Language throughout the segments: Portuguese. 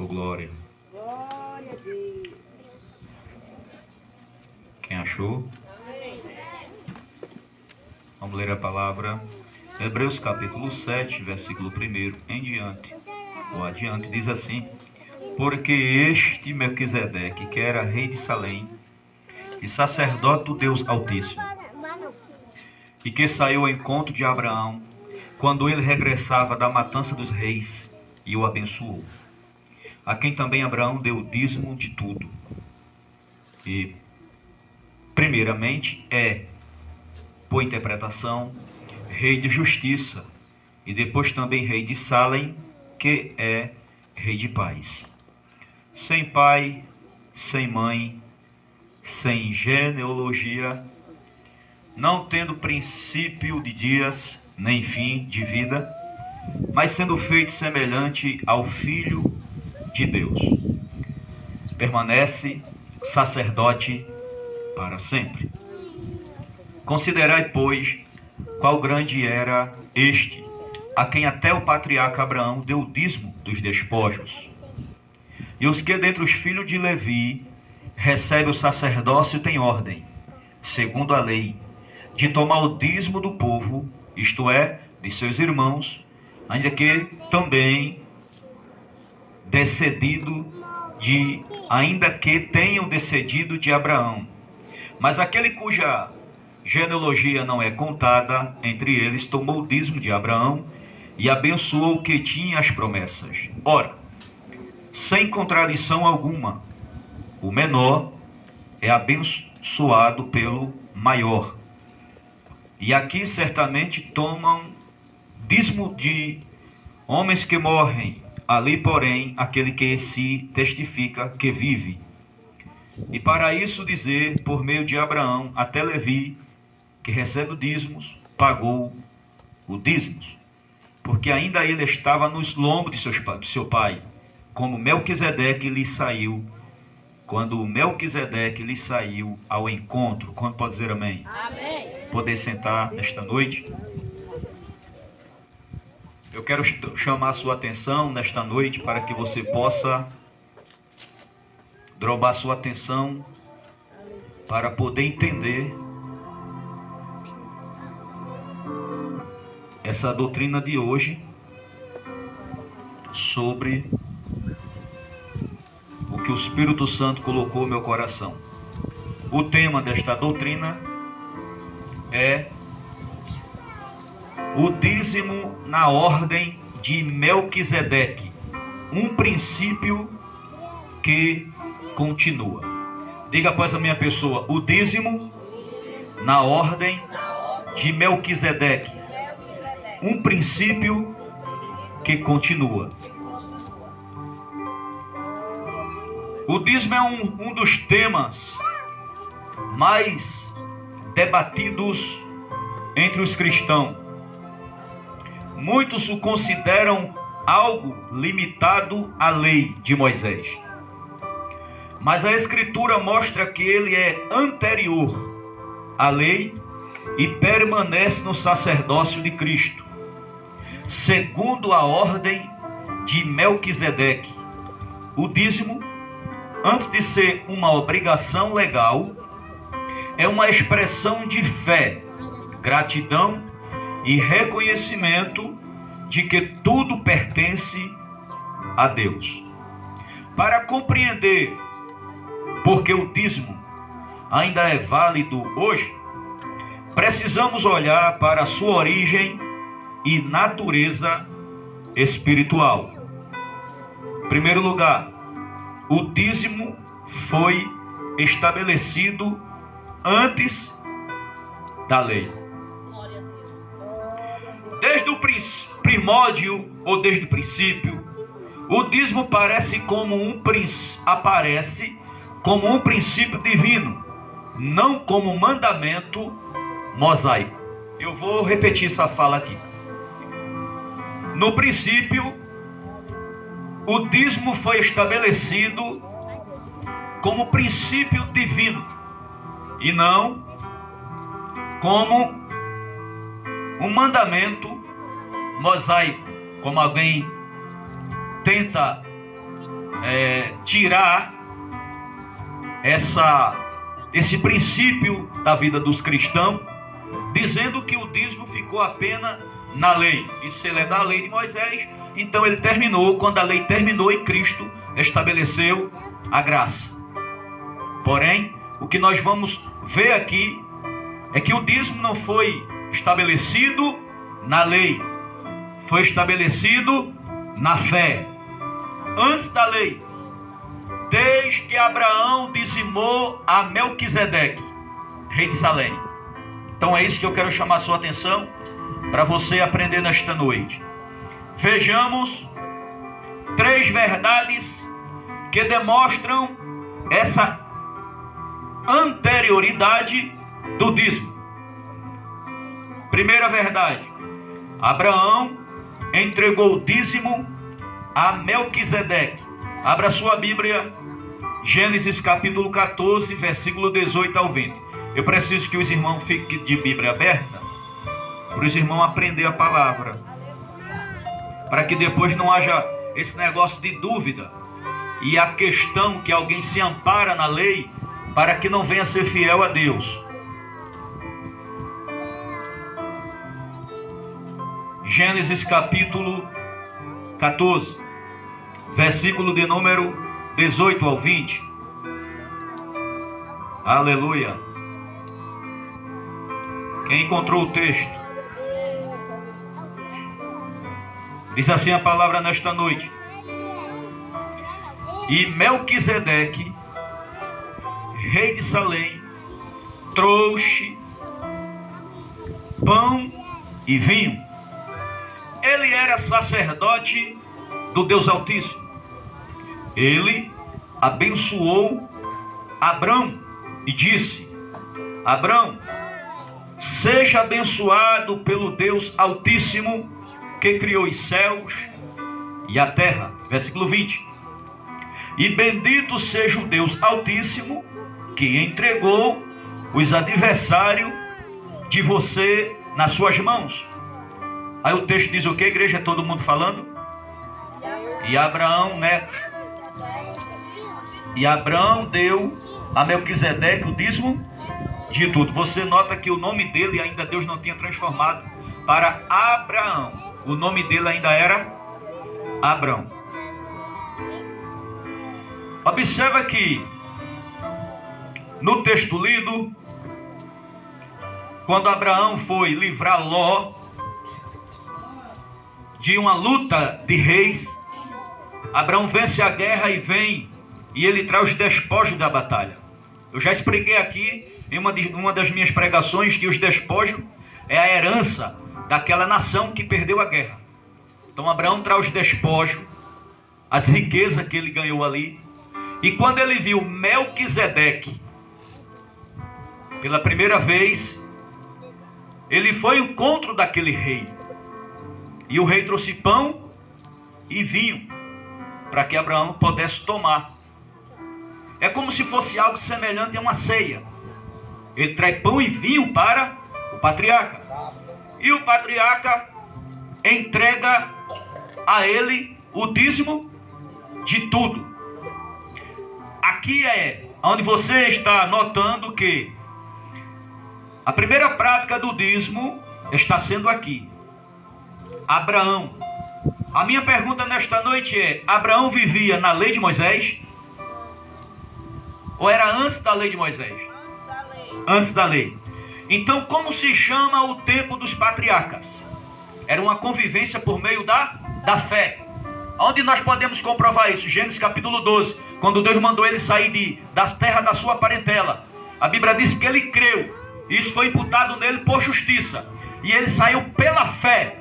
Oh, glória. Glória a Deus. Quem achou? Vamos ler a palavra. Hebreus capítulo 7, versículo 1 em diante. Ou adiante, diz assim: porque este Melquisedeque, que era rei de Salém, e sacerdote do Deus Altíssimo, e que saiu ao encontro de Abraão, quando ele regressava da matança dos reis, e o abençoou, a quem também Abraão deu o dízimo de tudo. E, primeiramente, por interpretação, rei de justiça, e depois também rei de Salém, que é rei de paz. Sem pai, sem mãe, sem genealogia, não tendo princípio de dias, nem fim de vida, mas sendo feito semelhante ao Filho de Deus. Permanece sacerdote para sempre. Considerai, pois, qual grande era este, a quem até o patriarca Abraão deu o dízimo dos despojos. E os que dentre os filhos de Levi recebem o sacerdócio têm ordem, segundo a lei, de tomar o dízimo do povo, isto é, de seus irmãos, ainda que também tenham descendido de Abraão. Mas aquele cuja genealogia não é contada entre eles, tomou o dízimo de Abraão e abençoou o que tinha as promessas. Ora, sem contradição alguma, o menor é abençoado pelo maior. E aqui certamente tomam dízimo de homens que morrem, ali, porém, aquele que se testifica que vive. E para isso dizer, por meio de Abraão, até Levi, que recebe o dízimos, pagou o dízimos, porque ainda ele estava nos lombos de seu pai, como Melquisedeque lhe saiu, quando Melquisedeque lhe saiu ao encontro. Quando pode dizer amém? Amém. Poder sentar nesta noite. Eu quero chamar a sua atenção nesta noite para que você possa drobar sua atenção para poder entender essa doutrina de hoje sobre o que o Espírito Santo colocou no meu coração. O tema desta doutrina é o dízimo na ordem de Melquisedeque, um princípio que continua. Diga após a minha pessoa: o dízimo na ordem de Melquisedeque, um princípio que continua. O dízimo é um dos temas mais debatidos entre os cristãos. Muitos o consideram algo limitado à lei de Moisés. Mas a Escritura mostra que ele é anterior à lei e permanece no sacerdócio de Cristo, segundo a ordem de Melquisedeque. O dízimo, antes de ser uma obrigação legal, é uma expressão de fé, gratidão e reconhecimento de que tudo pertence a Deus. Para compreender por que o dízimo ainda é válido hoje, precisamos olhar para a sua origem e natureza espiritual. Em primeiro lugar, o dízimo foi estabelecido antes da lei. Desde o primórdio ou desde o princípio, o dízimo aparece como um princípio divino, não como mandamento mosaico. Eu vou repetir essa fala aqui. No princípio, o dízimo foi estabelecido como princípio divino e não como um mandamento mosaico, como alguém tenta tirar esse princípio da vida dos cristãos, dizendo que o dízimo ficou apenas na lei. Isso ele é da lei de Moisés, então ele terminou, quando a lei terminou e Cristo estabeleceu a graça. Porém, o que nós vamos ver aqui é que o dízimo não foi estabelecido na lei, foi estabelecido na fé. Antes da lei, desde que Abraão dizimou a Melquisedeque, rei de Salém. Então é isso que eu quero chamar a sua atenção para você aprender nesta noite. Vejamos 3 verdades que demonstram essa anterioridade do dízimo. Primeira verdade: Abraão entregou o dízimo a Melquisedeque. Abra sua Bíblia, Gênesis capítulo 14, versículo 18 ao 20. Eu preciso que os irmãos fiquem de Bíblia aberta, para os irmãos aprender a palavra, para que depois não haja esse negócio de dúvida e a questão que alguém se ampara na lei para que não venha ser fiel a Deus. Gênesis capítulo 14, versículo de número 18 ao 20. Aleluia. Quem encontrou o texto? Diz assim a palavra nesta noite: e Melquisedeque, rei de Salém, trouxe pão e vinho. Ele era sacerdote do Deus Altíssimo. Ele abençoou Abrão e disse: Abrão, seja abençoado pelo Deus Altíssimo, que criou os céus e a terra. Versículo 20. E bendito seja o Deus Altíssimo, que entregou os adversários de você nas suas mãos. Aí o texto diz o que, igreja? Todo mundo falando? E Abraão, né? E Abraão deu a Melquisedeque o dízimo de tudo. Você nota que o nome dele ainda Deus não tinha transformado para Abraão. O nome dele ainda era Abrão. Observa que no texto lido, quando Abraão foi livrar Ló de uma luta de reis, Abraão vence a guerra e vem, e ele traz os despojos da batalha. Eu já expliquei aqui em uma das minhas pregações que os despojos é a herança daquela nação que perdeu a guerra. Então Abraão traz os despojos, as riquezas que ele ganhou ali. E quando ele viu Melquisedeque pela primeira vez, ele foi ao encontro daquele rei. E o rei trouxe pão e vinho para que Abraão pudesse tomar. É como se fosse algo semelhante a uma ceia. Ele traz pão e vinho para o patriarca. E o patriarca entrega a ele o dízimo de tudo. Aqui é onde você está notando que a primeira prática do dízimo está sendo aqui. Abraão. A minha pergunta nesta noite é: Abraão vivia na lei de Moisés? Ou era antes da lei de Moisés? Antes da lei. Então, como se chama o tempo dos patriarcas? Era uma convivência por meio da fé. Onde nós podemos comprovar isso? Gênesis capítulo 12, quando Deus mandou ele sair das terras da sua parentela. A Bíblia diz que ele creu. Isso foi imputado nele por justiça. E ele saiu pela fé,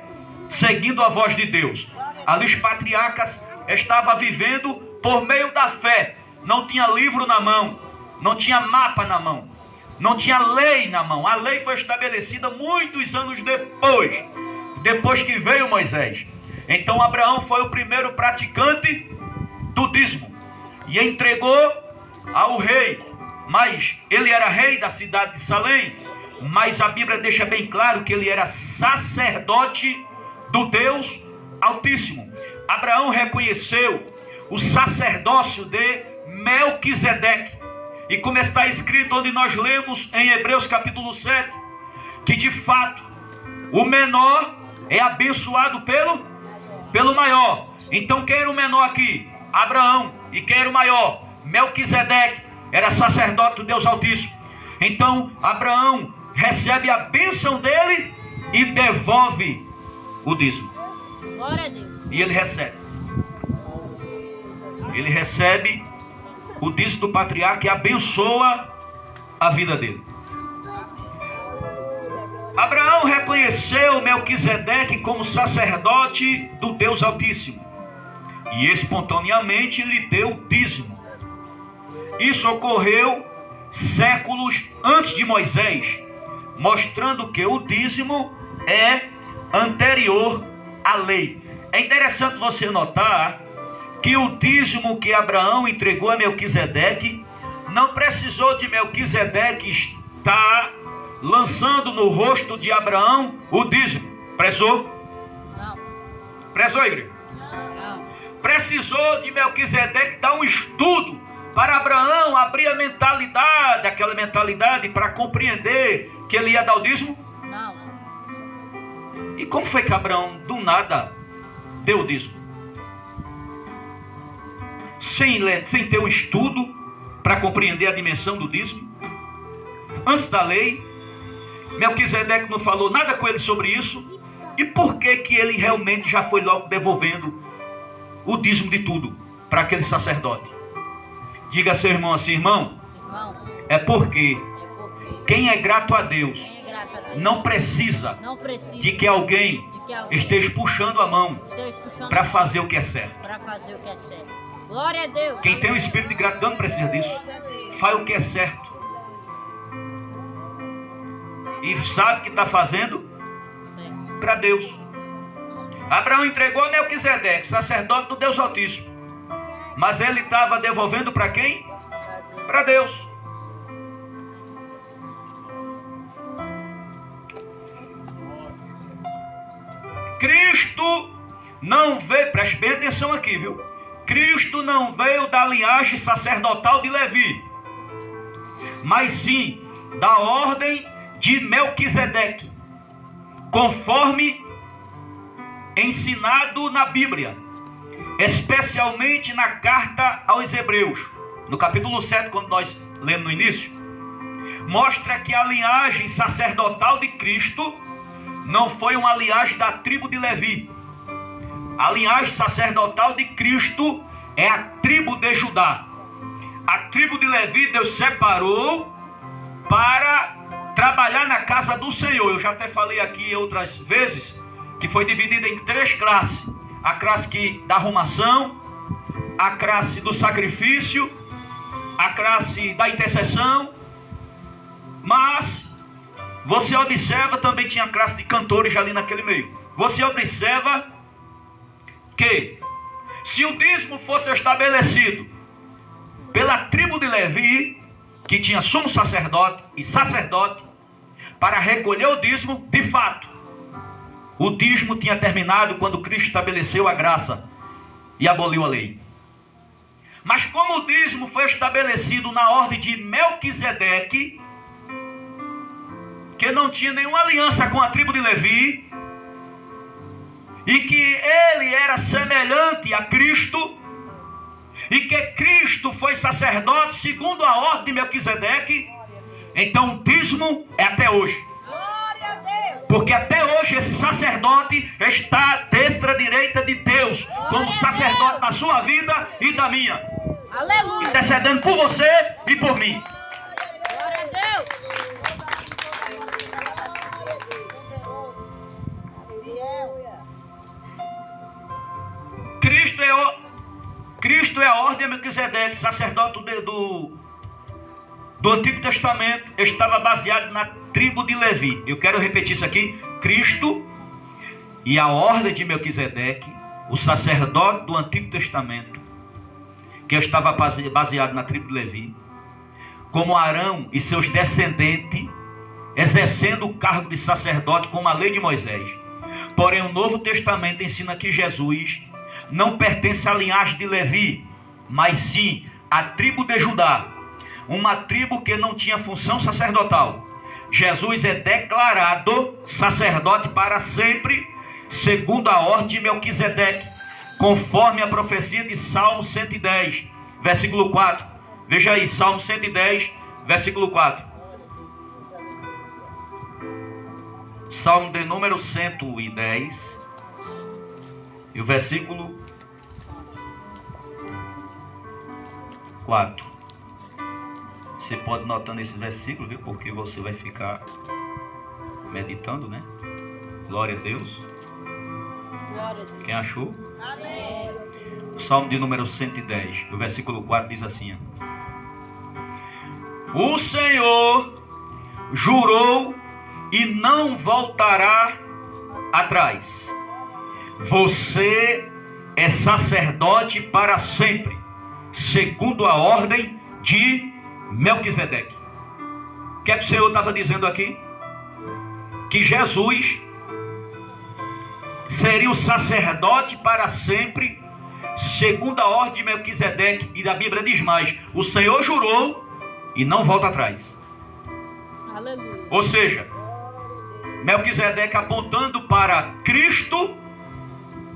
seguindo a voz de Deus. Ali os patriarcas estavam vivendo por meio da fé. Não tinha livro na mão, não tinha mapa na mão, não tinha lei na mão. A lei foi estabelecida muitos anos depois que veio Moisés. Então Abraão foi o primeiro praticante do dízimo e entregou ao rei. Mas ele era rei da cidade de Salém, mas a Bíblia deixa bem claro que ele era sacerdote do Deus Altíssimo. Abraão reconheceu o sacerdócio de Melquisedeque. E como está escrito, onde nós lemos em Hebreus capítulo 7, que de fato o menor é abençoado pelo maior. Então quem era o menor aqui? Abraão. E quem era o maior? Melquisedeque. Era sacerdote do Deus Altíssimo. Então Abraão recebe a bênção dele e devolve o dízimo. Glória a Deus. E ele recebe. Ele recebe o dízimo do patriarca e abençoa a vida dele. Abraão reconheceu Melquisedeque como sacerdote do Deus Altíssimo e espontaneamente lhe deu o dízimo. Isso ocorreu séculos antes de Moisés, mostrando que o dízimo é anterior à lei. É interessante você notar que o dízimo que Abraão entregou a Melquisedeque não precisou de Melquisedeque estar lançando no rosto de Abraão o dízimo. Precisou? Não. Precisou, igreja? Não. Precisou de Melquisedeque dar um estudo para Abraão abrir a mentalidade, aquela mentalidade para compreender que ele ia dar o dízimo? Não. E como foi que Abraão do nada deu o dízimo? Sem ter um estudo para compreender a dimensão do dízimo? Antes da lei, Melquisedeque não falou nada com ele sobre isso. E por que que ele realmente já foi logo devolvendo o dízimo de tudo para aquele sacerdote? Diga a seu irmão assim: irmão, é porque quem é grato a Deus não precisa de que alguém esteja puxando a mão para fazer o que é certo. Glória a Deus. Quem tem o espírito de gratidão não precisa disso. Faz o que é certo. E sabe que está fazendo para Deus. Abraão entregou a Melquisedeque, sacerdote do Deus Altíssimo. Mas ele estava devolvendo para quem? Para Deus. Cristo não veio, preste bem atenção aqui, viu? Cristo não veio da linhagem sacerdotal de Levi, mas sim da ordem de Melquisedeque, conforme ensinado na Bíblia, especialmente na carta aos Hebreus, no capítulo 7, quando nós lemos no início, mostra que a linhagem sacerdotal de Cristo não foi uma linhagem da tribo de Levi. A linhagem sacerdotal de Cristo é a tribo de Judá. A tribo de Levi Deus separou para trabalhar na casa do Senhor. Eu já até falei aqui outras vezes que foi dividida em 3 classes. A classe da arrumação, a classe do sacrifício, a classe da intercessão. Mas você observa, também tinha a classe de cantores ali naquele meio. Você observa que se o dízimo fosse estabelecido pela tribo de Levi, que tinha sumo sacerdote e sacerdote, para recolher o dízimo, de fato, o dízimo tinha terminado quando Cristo estabeleceu a graça e aboliu a lei. Mas como o dízimo foi estabelecido na ordem de Melquisedeque, que não tinha nenhuma aliança com a tribo de Levi, e que ele era semelhante a Cristo, e que Cristo foi sacerdote segundo a ordem de Melquisedeque, então o dízimo é até hoje. Porque até hoje esse sacerdote está à destra direita de Deus, como sacerdote da sua vida e da minha. Aleluia. Intercedendo por você e por mim. Glória a Deus. Cristo é a ordem de Melquisedeque, sacerdote do Antigo Testamento, estava baseado na tribo de Levi. Eu quero repetir isso aqui. Cristo e a ordem de Melquisedeque, o sacerdote do Antigo Testamento, que estava baseado na tribo de Levi, como Arão e seus descendentes, exercendo o cargo de sacerdote como a lei de Moisés. Porém, o Novo Testamento ensina que Jesus não pertence à linhagem de Levi, mas sim à tribo de Judá, uma tribo que não tinha função sacerdotal. Jesus é declarado sacerdote para sempre, segundo a ordem de Melquisedeque, conforme a profecia de Salmo 110, versículo 4. Veja aí, Salmo 110, versículo 4. Salmo de número 110, e o versículo 4. Você pode notar nesse versículo, viu? Porque você vai ficar meditando, né? Glória a Deus. Glória a Deus. Quem achou? Amém. Salmo de número 110, o versículo 4 diz assim: o Senhor jurou e não voltará atrás. Você é sacerdote para sempre, segundo a ordem de Melquisedeque. O que é que o Senhor estava dizendo aqui? Que Jesus seria o sacerdote para sempre, segundo a ordem de Melquisedeque. E da Bíblia diz mais: o Senhor jurou e não volta atrás. Aleluia. Ou seja, Melquisedeque apontando para Cristo,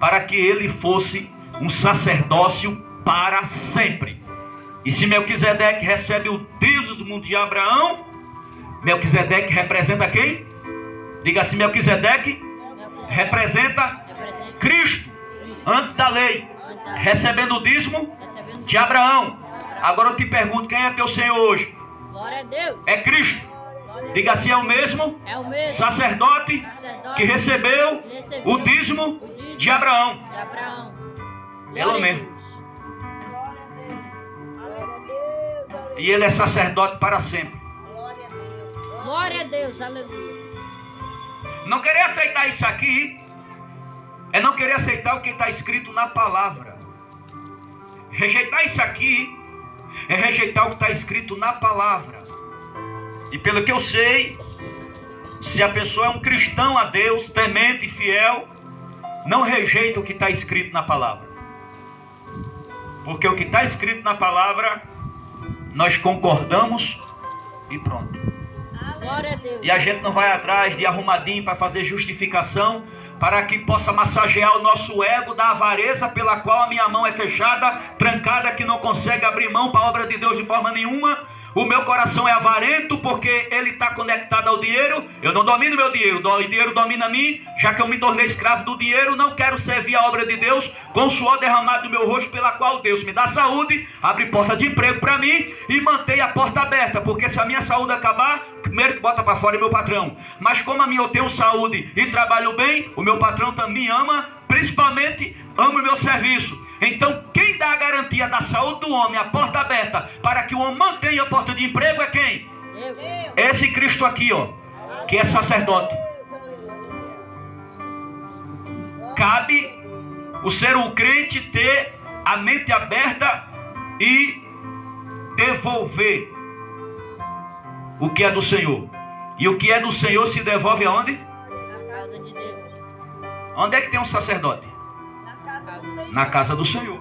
para que ele fosse um sacerdócio para sempre. E se Melquisedeque recebe o dízimo de Abraão, Melquisedeque representa quem? Diga assim: Melquisedeque representa Cristo, antes da lei, recebendo o dízimo de Abraão. Agora eu te pergunto, quem é teu Senhor hoje? Glória a Deus. É Cristo. Diga assim: é o mesmo É o mesmo sacerdote que recebeu o dízimo de Abraão. de Abraão. Ela Glória a mesmo. Deus. E ele é sacerdote para sempre. Glória a Deus. Aleluia. Não querer aceitar isso aqui é não querer aceitar o que está escrito na palavra. Rejeitar isso aqui é rejeitar o que está escrito na palavra. E pelo que eu sei, se a pessoa é um cristão a Deus, temente e fiel, não rejeita o que está escrito na palavra. Porque o que está escrito na palavra, nós concordamos e pronto. Glória a Deus. E a gente não vai atrás de arrumadinho para fazer justificação, para que possa massagear o nosso ego da avareza pela qual a minha mão é fechada, trancada, que não consegue abrir mão para a obra de Deus de forma nenhuma. O meu coração é avarento porque ele está conectado ao dinheiro. Eu não domino meu dinheiro, o dinheiro domina a mim. Já que eu me tornei escravo do dinheiro, não quero servir a obra de Deus com o suor derramado do meu rosto, pela qual Deus me dá saúde, abre porta de emprego para mim e mantém a porta aberta. Porque se a minha saúde acabar, primeiro que bota para fora é meu patrão. Mas como a minha eu tenho saúde e trabalho bem, o meu patrão também ama, principalmente ama o meu serviço. Então quem dá a garantia da saúde do homem, a porta aberta, para que o homem mantenha a porta de emprego é quem? Deus. Esse Cristo aqui, ó, que é sacerdote. Cabe o ser um crente ter a mente aberta e devolver o que é do Senhor. E o que é do Senhor se devolve aonde? Na casa de Deus. Onde é que tem um sacerdote? Na casa do Senhor.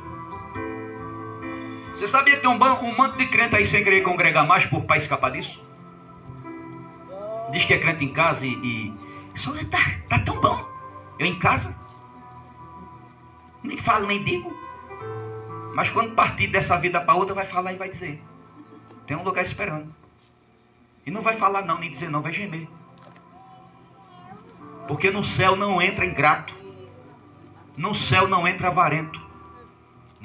Você sabia que tem um monte de crente aí sem querer congregar mais para escapar disso? Diz que é crente em casa e isso tá tão bom. Eu em casa nem falo nem digo. Mas quando partir dessa vida para outra, vai falar e vai dizer. Tem um lugar esperando. E não vai falar não, nem dizer não, vai gemer. Porque no céu não entra ingrato. No céu não entra avarento.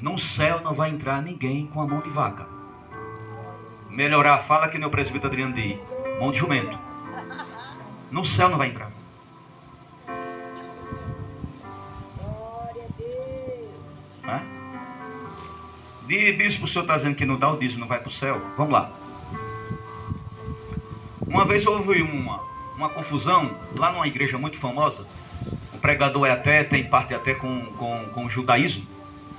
No céu não vai entrar ninguém com a mão de vaca. Melhorar a fala que nem o presbítero Adriano diz: mão de jumento. No céu não vai entrar. É? Bispo, o senhor está dizendo que não dá o dízimo, não vai para o céu? Vamos lá. Uma vez houve uma confusão lá numa igreja muito famosa. O pregador tem parte até com o judaísmo.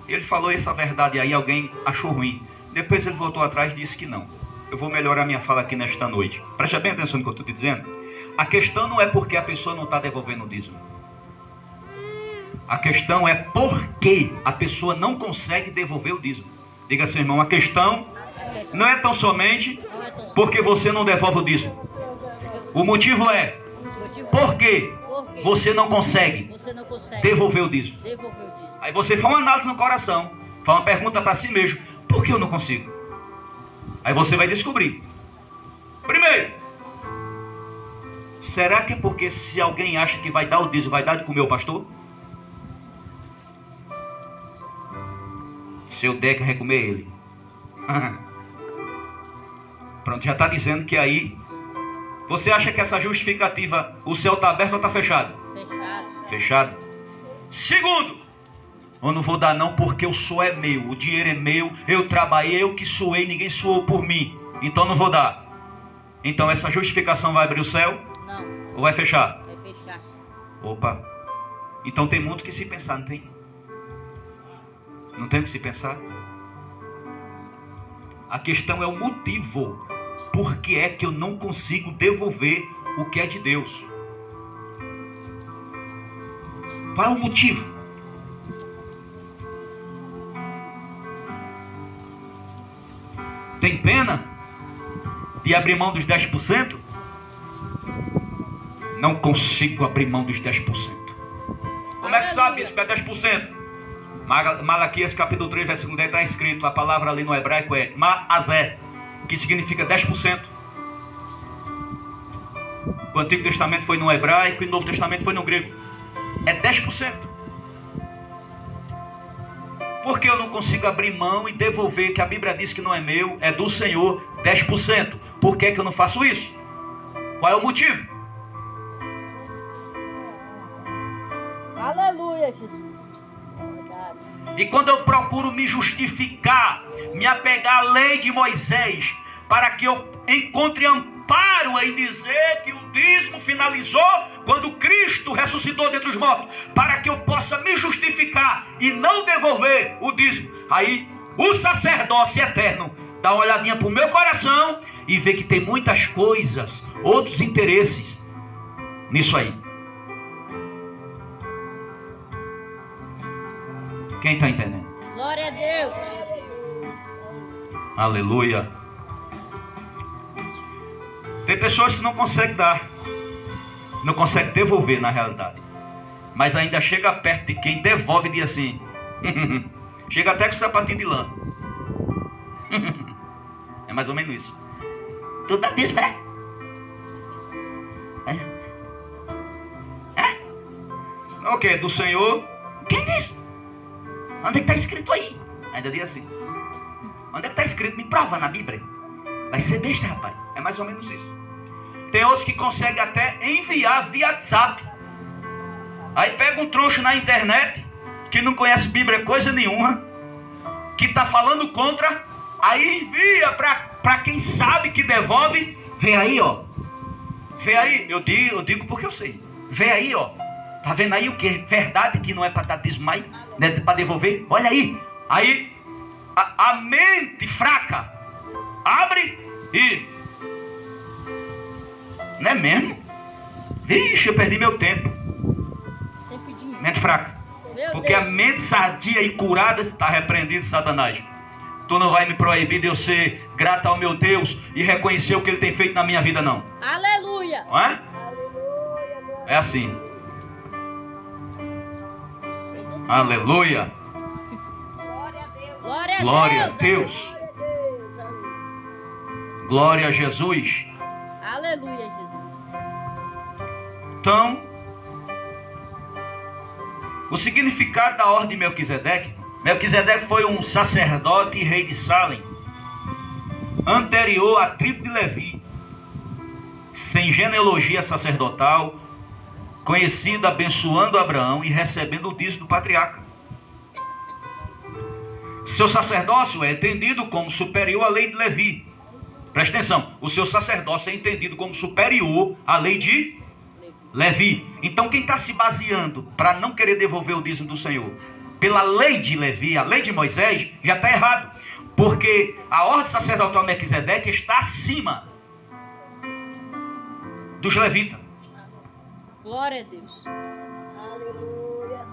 Ele falou essa verdade aí, alguém achou ruim. Depois ele voltou atrás e disse que não. Eu vou melhorar minha fala aqui nesta noite. Preste bem atenção no que eu estou te dizendo. A questão não é porque a pessoa não está devolvendo o dízimo. A questão é por que a pessoa não consegue devolver o dízimo. Diga assim, irmão, a questão não é tão somente porque você não devolve o dízimo. O motivo é por que você não consegue devolver o dízimo. Aí você faz uma análise no coração, faz uma pergunta para si mesmo: por que eu não consigo? Aí você vai descobrir. Primeiro, será que é porque se alguém acha que vai dar o dízimo, vai dar de comer o pastor? Se eu der, que vai comer ele. Pronto, já está dizendo que aí você acha que essa justificativa, o céu está aberto ou está fechado? Fechado. Fechado. Segundo, eu não vou dar não porque o suor é meu, o dinheiro é meu, eu trabalhei, eu que suei, ninguém suou por mim, então não vou dar. Então essa justificação vai abrir o céu? Não. Ou vai fechar? Vai fechar. Opa, então tem muito que se pensar, não tem? Não tem o que se pensar? A questão é o motivo. Por que é que eu não consigo devolver o que é de Deus? Qual é o motivo? Tem pena de abrir mão dos 10%? Não consigo abrir mão dos 10%. Como é que sabe isso que é 10%? Malaquias capítulo 3, versículo 10 está escrito, a palavra ali no hebraico é ma'azé, que significa 10%. O Antigo Testamento foi no hebraico e o Novo Testamento foi no grego. É 10%. Por que eu não consigo abrir mão e devolver, que a Bíblia diz que não é meu, é do Senhor, 10%? Por que eu não faço isso? Qual é o motivo? Aleluia, Jesus. E quando eu procuro me justificar, me apegar à lei de Moisés, para que eu encontre amparo em dizer que o dízimo finalizou quando Cristo ressuscitou dentre os mortos, para que eu possa me justificar e não devolver o dízimo, aí o sacerdócio eterno dá uma olhadinha para o meu coração e vê que tem muitas coisas, outros interesses nisso aí. Quem está entendendo? Glória a Deus. Aleluia. Tem pessoas que não conseguem dar, não conseguem devolver na realidade, mas ainda chega perto de quem devolve e diz assim, chega até com sapatinho de lã. É mais ou menos isso. Tu dá disso, né? O que? Do Senhor? Quem diz? Onde é que está escrito aí? Ainda diz assim. Onde é que está escrito? Me prova na Bíblia. Vai ser besta, rapaz. É mais ou menos isso. Tem outros que conseguem até enviar via WhatsApp. Aí pega um troncho na internet, que não conhece Bíblia coisa nenhuma, que está falando contra, aí envia para quem sabe que devolve. Vê aí, ó. Vê aí. Eu digo porque eu sei. Vê aí, ó. Tá vendo aí o que é verdade, que não é para dar desmaio, né, para devolver? Olha aí. Aí a mente fraca abre e... Não é mesmo? Vixe, eu perdi meu tempo. Mente fraca. Porque a mente sadia e curada está repreendido, Satanás. Tu não vai me proibir de eu ser grato ao meu Deus e reconhecer o que Ele tem feito na minha vida, não. Aleluia. Não é? É assim. Aleluia. Glória a Deus. Glória a Deus. Glória a Jesus. Aleluia, Jesus. Então, o significado da ordem de Melquisedeque. Melquisedeque foi um sacerdote e rei de Salem, anterior à tribo de Levi, sem genealogia sacerdotal, conhecido abençoando Abraão e recebendo o dízimo do patriarca. Seu sacerdócio é entendido como superior à lei de Levi. Presta atenção, o seu sacerdócio é entendido como superior à lei de Levi. Então quem está se baseando para não querer devolver o dízimo do Senhor pela lei de Levi, a lei de Moisés, já está errado. Porque a ordem sacerdotal de Melquisedeque está acima dos levitas. Glória a Deus. Aleluia.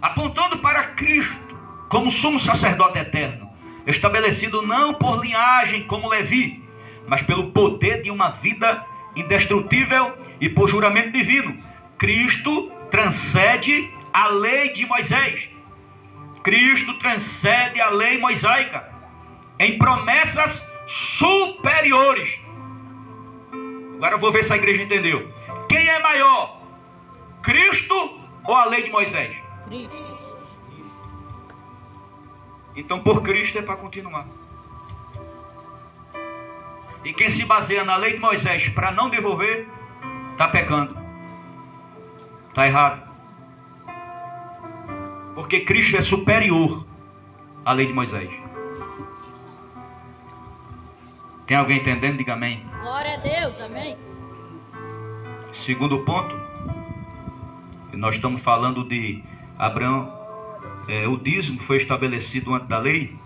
apontando para Cristo como sumo sacerdote eterno, estabelecido não por linhagem como Levi, mas pelo poder de uma vida indestrutível e por juramento divino. Cristo transcende a lei de Moisés. Cristo transcende a lei mosaica em promessas superiores. Agora eu vou ver se a igreja entendeu. Quem é maior? Cristo ou a lei de Moisés? Cristo. Então por Cristo é para continuar. E quem se baseia na lei de Moisés para não devolver, está pecando. Está errado. Porque Cristo é superior à lei de Moisés. Tem alguém entendendo? Diga amém. Glória a Deus, amém. Segundo ponto, nós estamos falando de Abraão. O dízimo foi estabelecido antes da lei.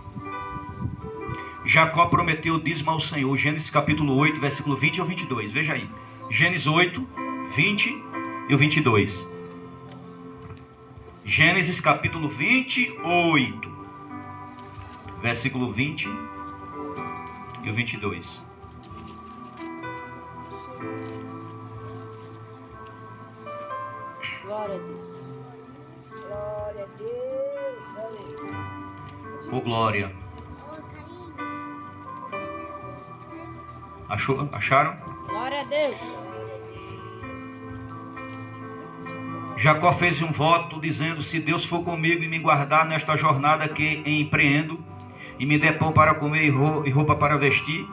Jacó prometeu o dízimo ao Senhor. Gênesis capítulo 8, versículo 20 ao 22. Veja aí. Gênesis 8, 20 e o 22. Gênesis capítulo 28, versículo 20 e o 22. Glória a Deus. Glória a Deus. Aleluia. Ô glória. Acharam? Glória a Deus. Jacó fez um voto dizendo: se Deus for comigo e me guardar nesta jornada que empreendo, e me der pão para comer e roupa para vestir,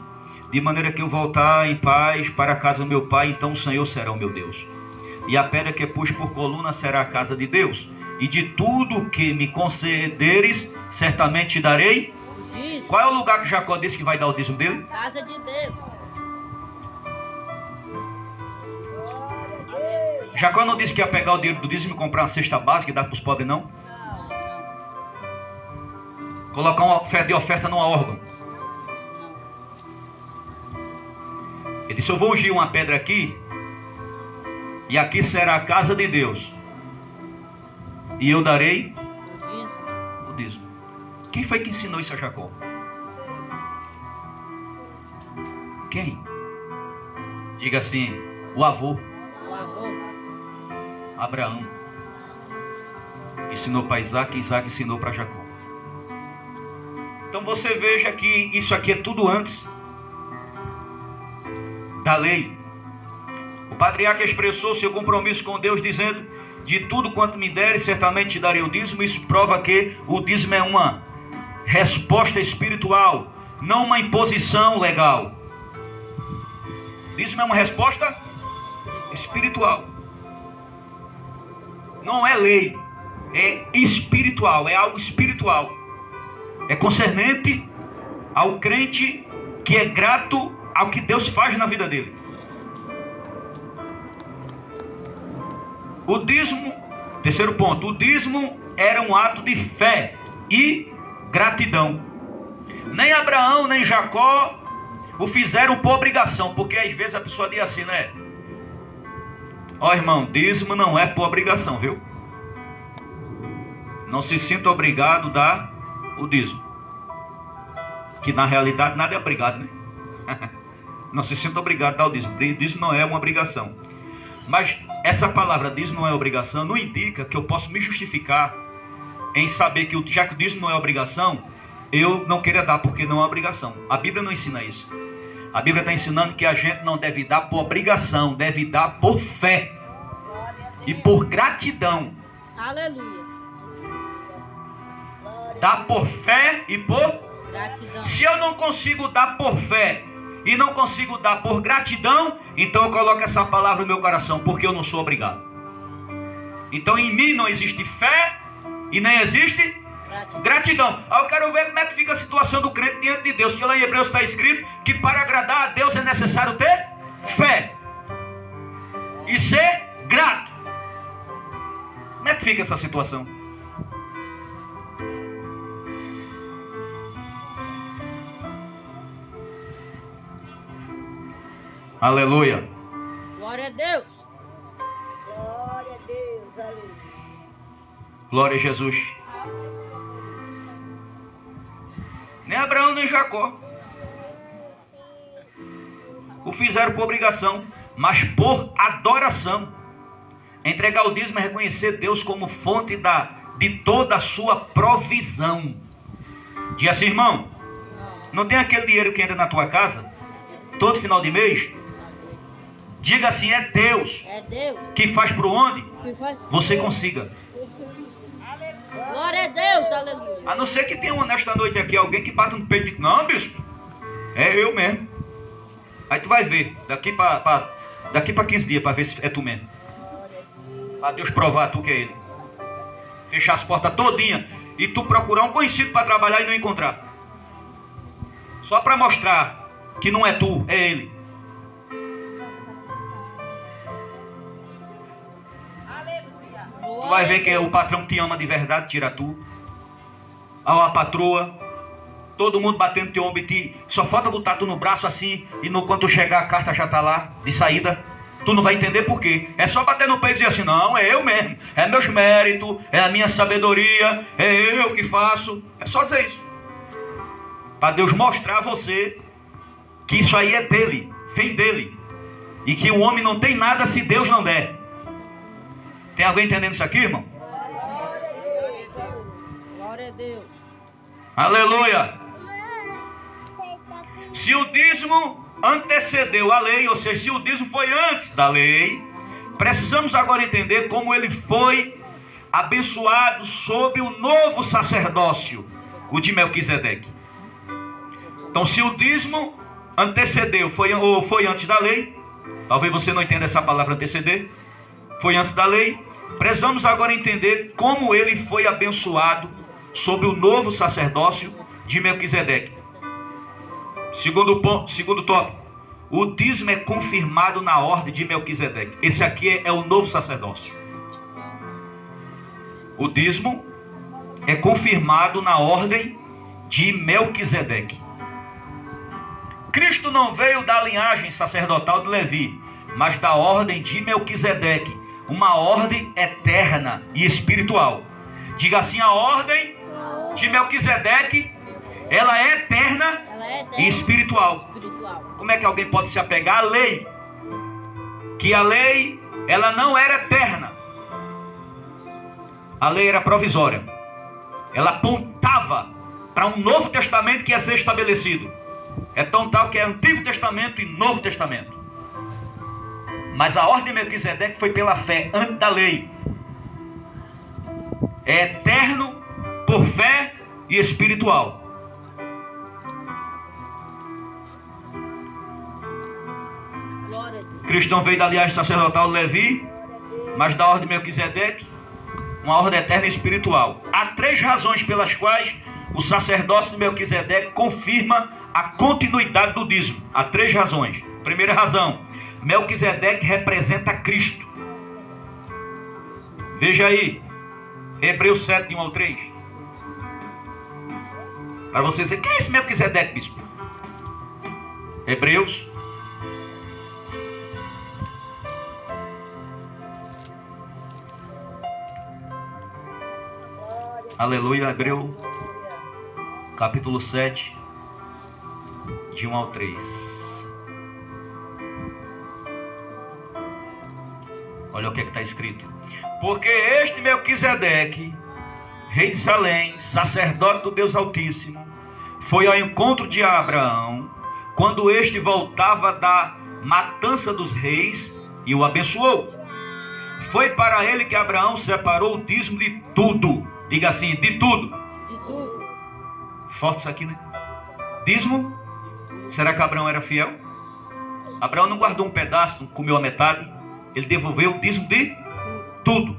de maneira que eu voltar em paz para a casa do meu pai, então o Senhor será o meu Deus. E a pedra que pus por coluna será a casa de Deus. E de tudo que me concederes, certamente te darei. Dízimo. Qual é o lugar que Jacó disse que vai dar o dízimo dele? Casa de Deus. Glória a Deus. Jacó não disse que ia pegar o dinheiro do dízimo e comprar uma cesta básica e dar para os pobres, não? Colocar uma oferta de oferta numa órgão. Ele disse: eu vou ungir uma pedra aqui, e aqui será a casa de Deus, e eu darei o dízimo. Quem foi que ensinou isso a Jacó? Quem? Diga assim: o avô. O avô. Abraão ensinou para Isaac, e Isaac ensinou para Jacó. Então você veja que isso aqui é tudo antes da lei. O patriarca expressou seu compromisso com Deus dizendo: de tudo quanto me deres, certamente te darei o dízimo. Isso prova que o dízimo é uma resposta espiritual, não uma imposição legal. Dízimo é uma resposta espiritual. Não é lei, é espiritual, é algo espiritual. É concernente ao crente que é grato ao que Deus faz na vida dele. O dízimo, terceiro ponto, o dízimo era um ato de fé e gratidão. Nem Abraão, nem Jacó o fizeram por obrigação, porque às vezes a pessoa diz assim, né? Ó irmão, dízimo não é por obrigação, viu? Não se sinta obrigado a dar o dízimo. Que na realidade nada é obrigado, né? Não se sinta obrigado a dar o dízimo. Dízimo não é uma obrigação. Mas essa palavra dízimo não é obrigação, não indica que eu posso me justificar em saber que já que o dízimo não é obrigação, eu não queira dar porque não é obrigação. A Bíblia não ensina isso. A Bíblia está ensinando que a gente não deve dar por obrigação, deve dar por fé e por gratidão. Aleluia. Dá por fé e por Gratidão. Se eu não consigo dar por fé e não consigo dar por gratidão, então eu coloco essa palavra no meu coração, porque eu não sou obrigado. Então em mim não existe fé e nem existe gratidão. Aí eu quero ver como é que fica a situação do crente diante de Deus, porque lá em Hebreus está escrito que para agradar a Deus é necessário ter fé e ser grato. Como é que fica essa situação? Aleluia. Glória a Deus. Glória a Deus. Aleluia. Glória a Jesus. Nem Abraão nem Jacó o fizeram por obrigação, mas por adoração. Entregar o dízimo é reconhecer Deus como fonte de toda a sua provisão. Diz assim, irmão, não tem aquele dinheiro que entra na tua casa todo final de mês? Diga assim, é Deus, que faz por onde você consiga. Glória a Deus, aleluia. A não ser que tenha nesta noite aqui alguém que bata no peito e diz, não, bispo, é eu mesmo. Aí tu vai ver, daqui para 15 dias, para ver se é tu mesmo. Para Deus provar tu que é ele. Fechar as portas todinha e tu procurar um conhecido para trabalhar e não encontrar. Só para mostrar que não é tu, é ele. Tu vai ver que o patrão te ama de verdade, tira tu. A patroa, todo mundo batendo teu ombro e ti. Só falta botar tu no braço assim. E quando chegar a carta já tá lá, de saída. Tu não vai entender por quê. É só bater no peito e dizer assim, não, é eu mesmo. É meus méritos, é a minha sabedoria, é eu que faço. É só dizer isso. Para Deus mostrar a você que isso aí é dele, vem dele. E que o homem não tem nada se Deus não der. Tem alguém entendendo isso aqui, irmão? Glória a Deus. Aleluia. Se o dízimo antecedeu a lei, ou seja, se o dízimo foi antes da lei, precisamos agora entender como ele foi abençoado sob o novo sacerdócio, o de Melquisedeque. Então, se o dízimo antecedeu, ou foi antes da lei, talvez você não entenda essa palavra anteceder, foi antes da lei, precisamos agora entender como ele foi abençoado sob o novo sacerdócio de Melquisedeque. Segundo tópico, o dízimo é confirmado na ordem de Melquisedeque. Esse aqui é o novo sacerdócio. O dízimo é confirmado na ordem de Melquisedeque. Cristo não veio da linhagem sacerdotal de Levi, mas da ordem de Melquisedeque, uma ordem eterna e espiritual. Diga assim, a ordem de Melquisedeque, ela é eterna e espiritual. Como é que alguém pode se apegar à lei? Que a lei, ela não era eterna. A lei era provisória. Ela apontava para um novo testamento que ia ser estabelecido. É tão tal que é Antigo Testamento e Novo Testamento. Mas a ordem de Melquisedeque foi pela fé, antes da lei. É eterno por fé e espiritual. Cristo não veio da linhagem sacerdotal de Levi, mas da ordem de Melquisedeque, uma ordem eterna e espiritual. Há 3 razões pelas quais o sacerdócio de Melquisedeque confirma a continuidade do dízimo. Há 3 razões. Primeira razão, Melquisedeque representa Cristo. Veja aí, Hebreus 7, de 1 ao 3. Para você dizer, quem é esse Melquisedeque, bispo? Hebreus. Aleluia, Hebreu, capítulo 7, de 1 ao 3. Olha o que está escrito. Porque este Melquisedeque, rei de Salém, sacerdote do Deus Altíssimo, foi ao encontro de Abraão, quando este voltava da matança dos reis, e o abençoou. Foi para ele que Abraão separou o dízimo de tudo. Diga assim, de tudo. De tudo. Forte isso aqui, né? Dízimo. Será que Abraão era fiel? Abraão não guardou um pedaço, não comeu a metade. Ele devolveu o dízimo de tudo.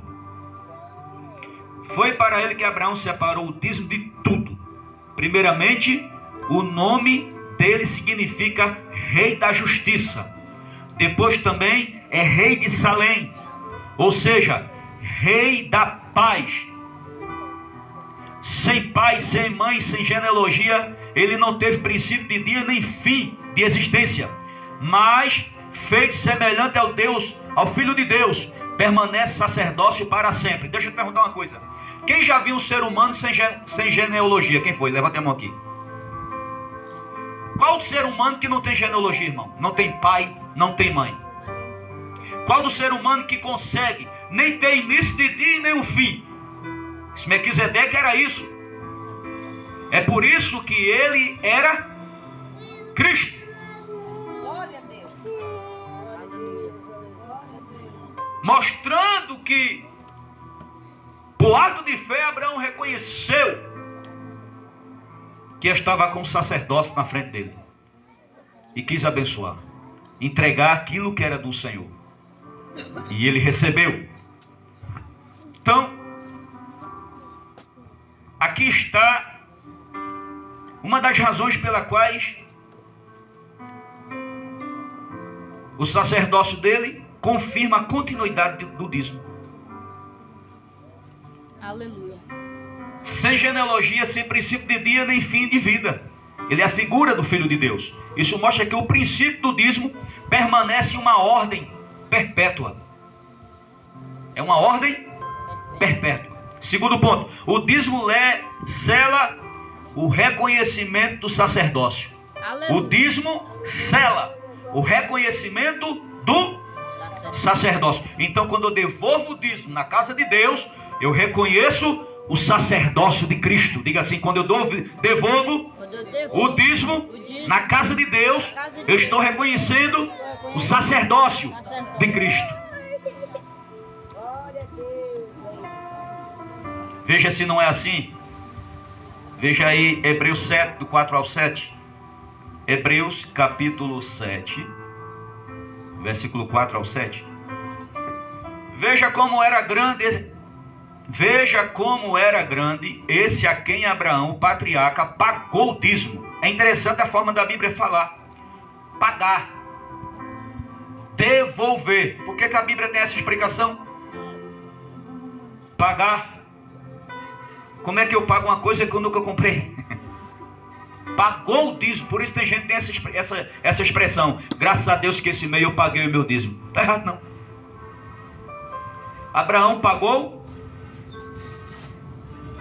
Foi para ele que Abraão separou o dízimo de tudo. Primeiramente, o nome dele significa Rei da Justiça. Depois também é Rei de Salém. Ou seja, Rei da Paz. Sem pai, sem mãe, sem genealogia, ele não teve princípio de dia nem fim de existência. Mas, feito semelhante ao Filho de Deus, permanece sacerdócio para sempre. Deixa eu te perguntar uma coisa. Quem já viu um ser humano sem genealogia? Quem foi? Levanta a mão aqui. Qual do ser humano que não tem genealogia, irmão? Não tem pai, não tem mãe. Qual do ser humano que consegue nem ter início de dia e nem um fim? Esse Melquisedeque era isso. É por isso que ele era Cristo. Glória a Deus. Mostrando que, por ato de fé, Abraão reconheceu que estava com o sacerdócio na frente dele. E quis abençoar. Entregar aquilo que era do Senhor. E ele recebeu. Então, aqui está uma das razões pelas quais o sacerdócio dele confirma a continuidade do dízimo. Aleluia. Sem genealogia, sem princípio de dia nem fim de vida. Ele é a figura do Filho de Deus. Isso mostra que o princípio do dízimo permanece uma ordem perpétua. É uma ordem perpétua. Segundo ponto, o dízimo sela o reconhecimento do sacerdócio. Aleluia. O dízimo sela o reconhecimento do sacerdócio. Então, quando eu devolvo o dízimo na casa de Deus, eu reconheço o sacerdócio de Cristo. Diga assim: quando eu devolvo o dízimo na casa de Deus, eu estou reconhecendo o sacerdócio de Cristo. Glória a Deus. Veja se não é assim. Veja aí Hebreus 7, do 4 ao 7. Hebreus capítulo 7, versículo 4 ao 7. Veja como era grande esse a quem Abraão, o patriarca, pagou o dízimo. É interessante a forma da Bíblia falar. Pagar. Devolver. Por que a Bíblia tem essa explicação? Pagar. Como é que eu pago uma coisa que eu nunca comprei? Pagou o dízimo. Por isso tem gente que tem essa expressão. Graças a Deus que esse mês eu paguei o meu dízimo. Está errado não. Abraão pagou,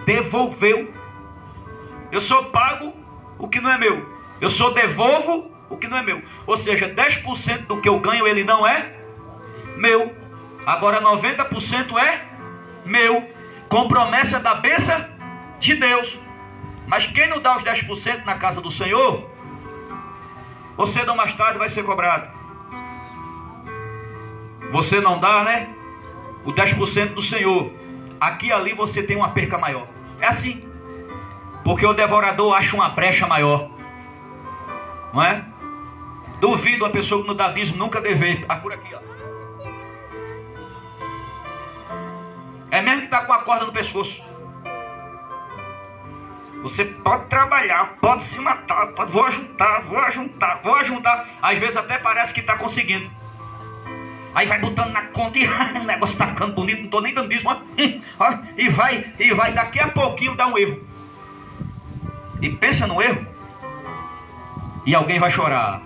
devolveu. Eu só pago o que não é meu. Eu só devolvo o que não é meu. Ou seja, 10% do que eu ganho ele não é meu. Agora 90% é meu. Com promessa da bênção de Deus. Mas quem não dá os 10% na casa do Senhor, ou cedo ou mais tarde vai ser cobrado. Você não dá, né? O 10% do Senhor. Aqui e ali você tem uma perca maior. É assim. Porque o devorador acha uma brecha maior. Não é? Duvido a pessoa que não dá dízimo nunca dever. Ah, por aqui, ó. É mesmo que está com a corda no pescoço. Você pode trabalhar, pode se matar, vou ajuntar. Às vezes até parece que está conseguindo. Aí vai botando na conta e o negócio está ficando bonito, não estou nem dando dízimo. E vai, daqui a pouquinho dá um erro. E pensa no erro. E alguém vai chorar.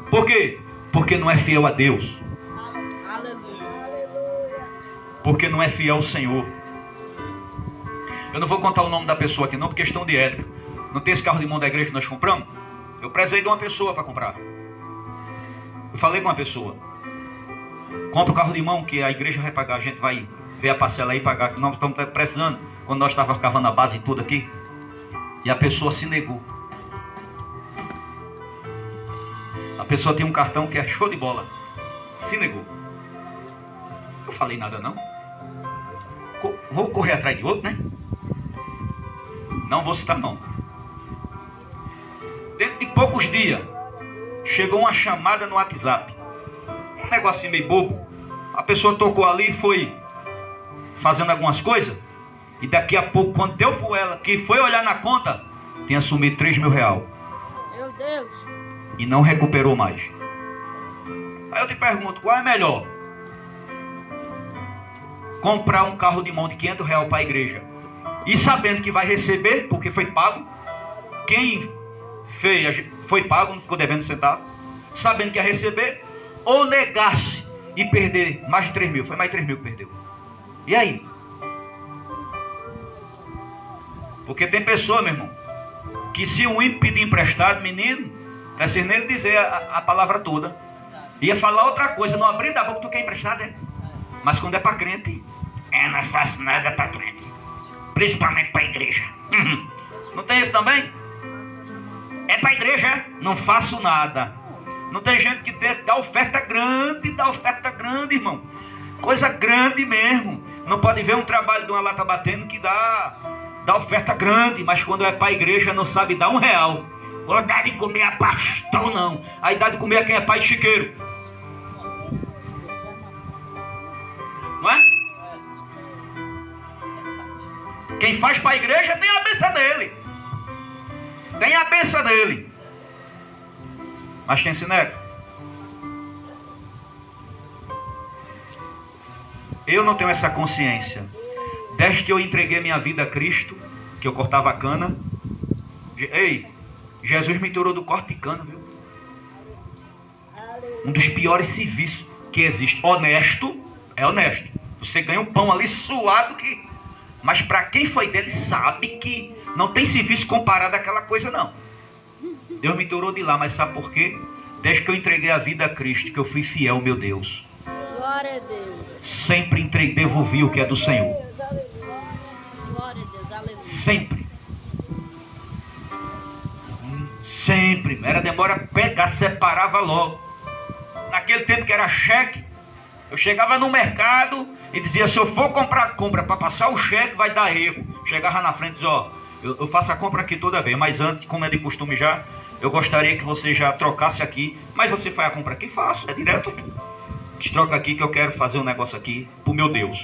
Por quê? Porque não é fiel a Deus. Porque não é fiel ao Senhor. Eu não vou contar o nome da pessoa aqui não, por questão de ética. Não tem esse carro de mão da igreja que nós compramos? Eu precisei de uma pessoa para comprar. Eu falei com uma pessoa: compra o carro de mão que a igreja vai pagar. A gente vai ver a parcela aí e pagar, que nós estamos precisando. Quando nós estávamos cavando a base e tudo aqui. E a pessoa se negou. A pessoa tem um cartão que é show de bola. Se negou. Eu falei nada não. Vou correr atrás de outro, né? Não vou citar não. Dentro de poucos dias, chegou uma chamada no WhatsApp. Um negocinho meio bobo. A pessoa tocou ali e foi fazendo algumas coisas. E daqui a pouco, quando deu por ela, que foi olhar na conta, tinha sumido 3 mil reais. Meu Deus. E não recuperou mais. Aí eu te pergunto, qual é melhor? Comprar um carro de mão de 500 reais para a igreja e sabendo que vai receber, porque foi pago. Quem fez foi pago, não ficou devendo centavo. Sabendo que ia receber, ou negar-se e perder mais de 3 mil. Foi mais de 3 mil que perdeu. E aí? Porque tem pessoa, meu irmão, que se o ímpio pedir emprestado, menino, é sem nem dizer a palavra toda. Ia falar outra coisa, não abrir da boca, tu quer emprestado, é? Mas quando é para crente, não é fácil nada para crente. Principalmente para a igreja. Não tem isso também? É para a igreja, é? Não faço nada. Não tem gente que dá oferta grande, irmão. Coisa grande mesmo. Não pode ver um trabalho de uma lata batendo que dá oferta grande, mas quando é para a igreja não sabe dar R$1. Ou dá de comer a pastor, não. Aí dá de comer a quem é pai de chiqueiro. Não é? Quem faz para a igreja tem a benção dele. Tem a benção dele. Mas quem se nega? Eu não tenho essa consciência. Desde que eu entreguei minha vida a Cristo, que eu cortava a cana. Ei, Jesus me tirou do corte de cana, viu? Um dos piores serviços que existe. Honesto, é honesto. Você ganha um pão ali suado que... Mas para quem foi dele sabe que não tem serviço comparado àquela coisa, não. Deus me tirou de lá, mas sabe por quê? Desde que eu entreguei a vida a Cristo, que eu fui fiel, meu Deus. Glória a Deus. Sempre entreguei, devolvi o que é do Senhor. Glória a Deus, aleluia. Sempre. Sempre. Era demora pegar, separava logo. Naquele tempo que era cheque, eu chegava no mercado e dizia, se eu for comprar compra para passar o cheque, vai dar erro. Chegava na frente e dizia, ó, eu faço a compra aqui toda vez, mas antes, como é de costume já, eu gostaria que você já trocasse aqui. Mas você faz a compra aqui? Faço, é direto. Troca aqui que eu quero fazer um negócio aqui pro meu Deus.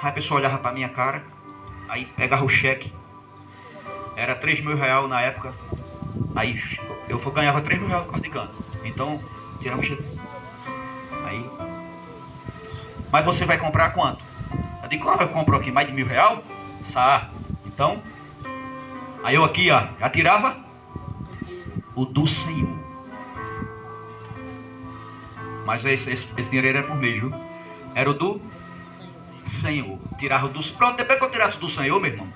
Aí a pessoa olhava pra minha cara, aí pegava o cheque. Era R$3.000 na época. Aí eu ganhava R$3.000 no corte de cana. Então, tirava o cheque. Aí... Mas você vai comprar quanto? Eu digo, eu compro aqui mais de R$1.000? Sá. Então, aí eu aqui, ó, já tirava o do Senhor. Mas esse dinheiro era por mês, viu? Era o do Senhor. Tirava o do Senhor. Pronto, depois que eu tirasse do Senhor, meu irmão,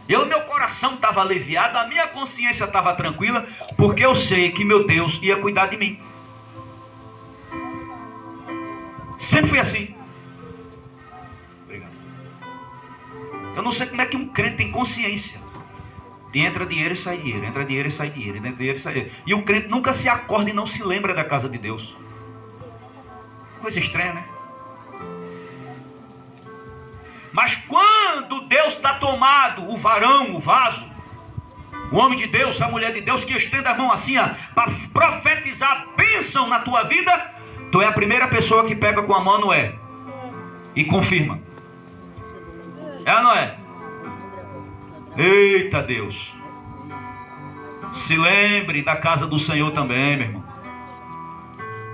meu coração estava aliviado, a minha consciência estava tranquila, porque eu sei que meu Deus ia cuidar de mim. Sempre fui assim. Obrigado. Eu não sei como é que um crente tem consciência de entra dinheiro e sai dinheiro, entra dinheiro e sai dinheiro, entra dinheiro e sai dinheiro. E o crente nunca se acorda e não se lembra da casa de Deus. Coisa estranha, né? Mas quando Deus está tomado, o varão, o vaso, o homem de Deus, a mulher de Deus, que estende a mão assim, para profetizar a bênção na tua vida, tu é a primeira pessoa que pega com a mão, não é? E confirma. É ou não é? Eita Deus. Se lembre da casa do Senhor também, meu irmão.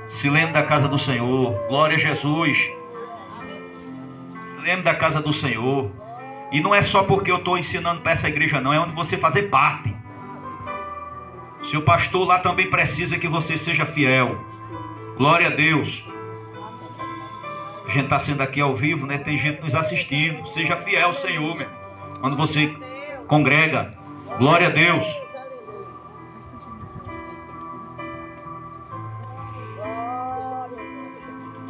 Se lembre da casa do Senhor. Glória a Jesus. Se lembre da casa do Senhor. E não é só porque eu estou ensinando para essa igreja, não. É onde você fazer parte. Seu pastor lá também precisa que você seja fiel. Glória a Deus. A gente está sendo aqui ao vivo, né? Tem gente nos assistindo. Seja fiel, Senhor, meu. Quando você congrega. Glória a Deus.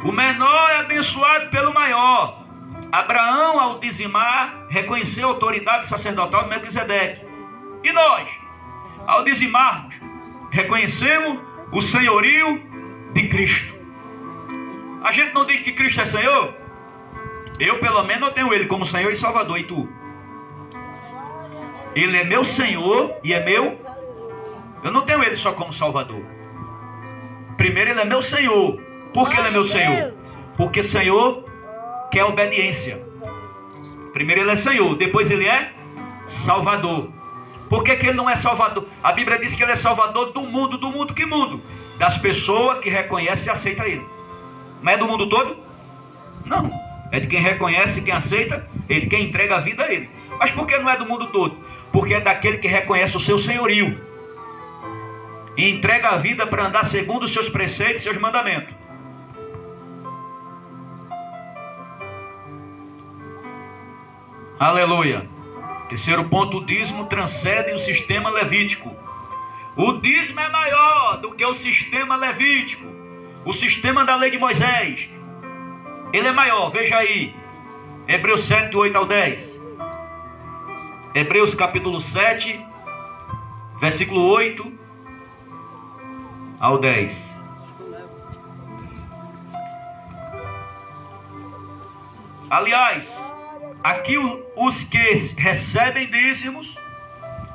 O menor é abençoado pelo maior. Abraão, ao dizimar, reconheceu a autoridade sacerdotal de Melquisedeque. E nós, ao dizimarmos, reconhecemos o senhorio de Cristo. A gente não diz que Cristo é Senhor? Eu, pelo menos, eu tenho Ele como Senhor e Salvador. E tu? Ele é meu Senhor e é meu... Eu não tenho Ele só como Salvador. Primeiro, Ele é meu Senhor. Por que Ele é meu Senhor? Porque Senhor quer obediência. Primeiro Ele é Senhor, depois Ele é Salvador. Por que Ele não é Salvador? A Bíblia diz que Ele é Salvador do mundo. Do mundo que mundo? Das pessoas que reconhecem e aceitam Ele. Não é do mundo todo? Não. É de quem reconhece e quem aceita Ele, quem entrega a vida a Ele. Mas por que não é do mundo todo? Porque é daquele que reconhece o seu senhorio e entrega a vida para andar segundo os seus preceitos e seus mandamentos. Aleluia. Terceiro ponto, o dízimo transcende o sistema levítico. O dízimo é maior do que o sistema levítico. O sistema da lei de Moisés. Ele é maior, veja aí. Hebreus 7, 8 ao 10. Hebreus capítulo 7, versículo 8 ao 10. Aliás, aqui os que recebem dízimos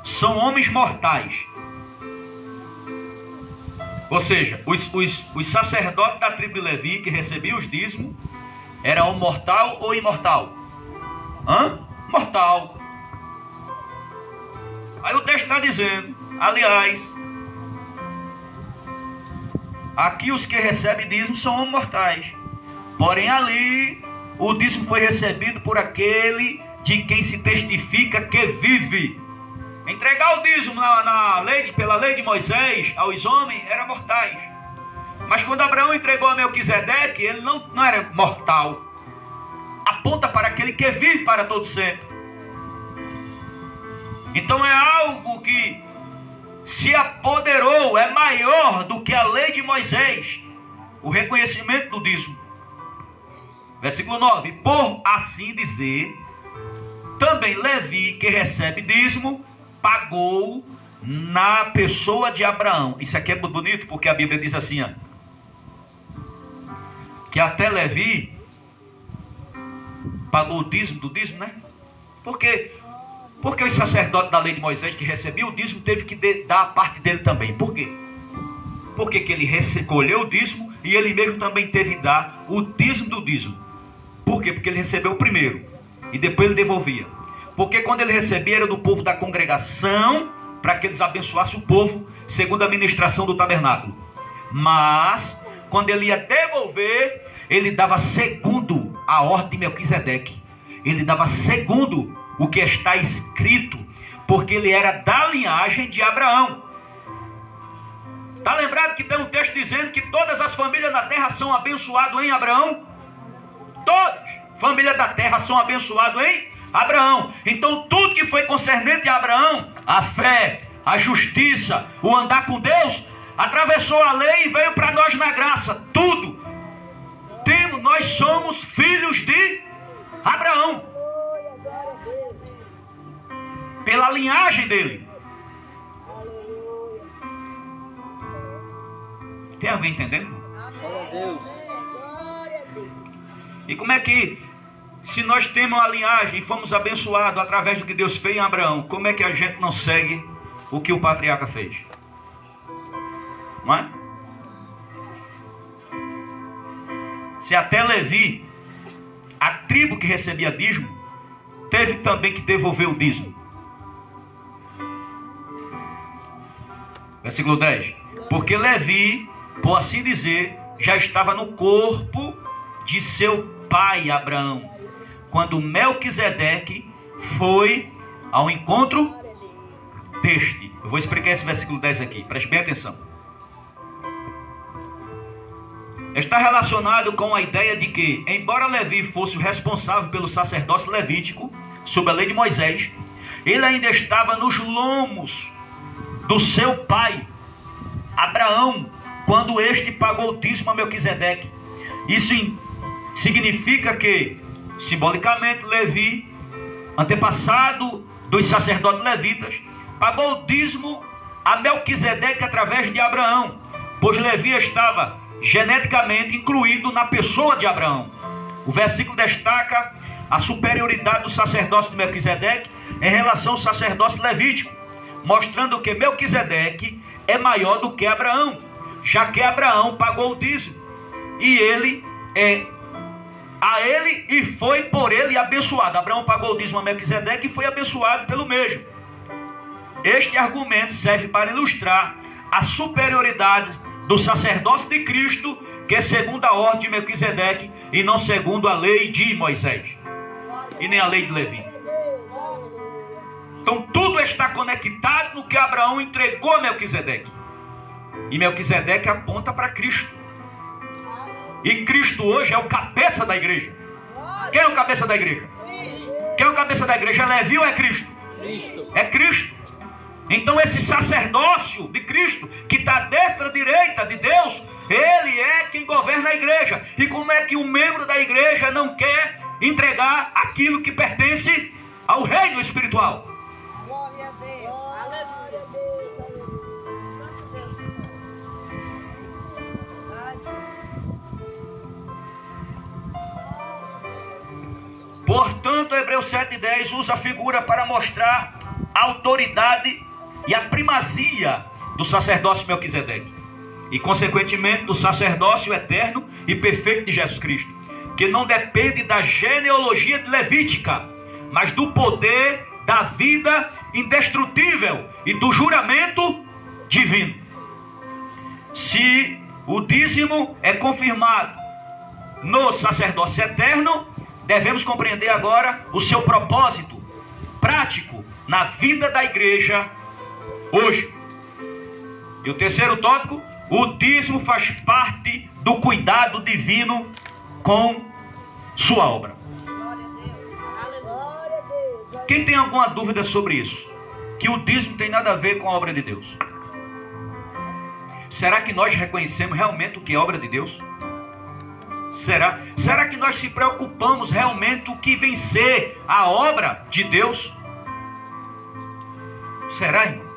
são homens mortais. Ou seja, os sacerdotes da tribo de Levi que recebiam os dízimos eram mortal ou imortal? Mortal. Aí o texto está dizendo, aliás, aqui os que recebem dízimo são homens mortais. Porém ali o dízimo foi recebido por aquele de quem se testifica que vive. Entregar o dízimo pela lei de Moisés aos homens era mortais. Mas quando Abraão entregou a Melquisedeque, ele não era mortal. Aponta para aquele que vive para todo sempre. Então é algo que se apoderou, é maior do que a lei de Moisés. O reconhecimento do dízimo. Versículo 9. Por assim dizer, também Levi, que recebe dízimo, pagou na pessoa de Abraão. Isso aqui é muito bonito, porque a Bíblia diz assim, que até Levi pagou o dízimo do dízimo, né? Porque os sacerdotes da lei de Moisés que recebiam o dízimo teve que dar a parte dele também. Por quê? Porque que ele recolheu o dízimo e ele mesmo também teve que dar o dízimo do dízimo. Por quê? Porque ele recebeu o primeiro e depois ele devolvia. Porque quando ele recebia era do povo da congregação, para que eles abençoassem o povo, segundo a ministração do tabernáculo. Mas, quando ele ia devolver, ele dava segundo a ordem de Melquisedeque. Ele dava segundo o que está escrito, porque ele era da linhagem de Abraão. Está lembrado que tem um texto dizendo que todas as famílias da terra são abençoadas em Abraão? Todas as famílias da terra são abençoadas em Abraão. Então tudo que foi concernente a Abraão, a fé, a justiça, o andar com Deus, atravessou a lei e veio para nós na graça. Tudo. Nós somos filhos de Abraão. Pela linhagem dele. Tem alguém entendendo? Glória a Deus. E como é que, se nós temos a linhagem e fomos abençoados através do que Deus fez em Abraão, como é que a gente não segue o que o patriarca fez? Não é? Se até Levi, a tribo que recebia dízimo, teve também que devolver o dízimo. Versículo 10. Porque Levi, por assim dizer, já estava no corpo de seu pai Abraão, quando Melquisedeque foi ao encontro deste. Eu vou explicar esse versículo 10 aqui, preste bem atenção. Está relacionado com a ideia de que, embora Levi fosse o responsável pelo sacerdócio levítico, sob a lei de Moisés, ele ainda estava nos lomos do seu pai, Abraão, quando este pagou o dízimo a Melquisedeque. Isso significa que, simbolicamente, Levi, antepassado dos sacerdotes levitas, pagou o dízimo a Melquisedeque através de Abraão, pois Levi estava geneticamente incluído na pessoa de Abraão. O versículo destaca a superioridade do sacerdócio de Melquisedeque em relação ao sacerdócio levítico, mostrando que Melquisedeque é maior do que Abraão, já que Abraão pagou o dízimo e a ele e foi por ele abençoado. Abraão pagou o dízimo a Melquisedeque e foi abençoado pelo mesmo. Este argumento serve para ilustrar a superioridade do sacerdócio de Cristo, que é segundo a ordem de Melquisedeque e não segundo a lei de Moisés e nem a lei de Levi. Então tudo está conectado no que Abraão entregou a Melquisedeque, e Melquisedeque aponta para Cristo, e Cristo hoje é o cabeça da igreja. Quem é o cabeça da igreja? Quem é o cabeça da igreja? É Levi ou é Cristo? Cristo. É Cristo. Então esse sacerdócio de Cristo, que está à destra direita de Deus, ele é quem governa a igreja. E como é que um membro da igreja não quer entregar aquilo que pertence ao reino espiritual? Glória a Deus. Aleluia. Santo Deus do céu. Verdade. Portanto, Hebreus 7:10 usa a figura para mostrar a autoridade e a primazia do sacerdócio Melquisedeque, e consequentemente do sacerdócio eterno e perfeito de Jesus Cristo, que não depende da genealogia levítica, mas do poder da vida indestrutível e do juramento divino. Se o dízimo é confirmado no sacerdócio eterno, devemos compreender agora o seu propósito prático na vida da igreja hoje. E o terceiro tópico: o dízimo faz parte do cuidado divino com sua obra. Glória a Deus. Glória a Deus. Quem tem alguma dúvida sobre isso? Que o dízimo tem nada a ver com a obra de Deus? Será que nós reconhecemos realmente o que é obra de Deus? Será? Será que nós se preocupamos realmente o que vem ser a obra de Deus? Será, irmão?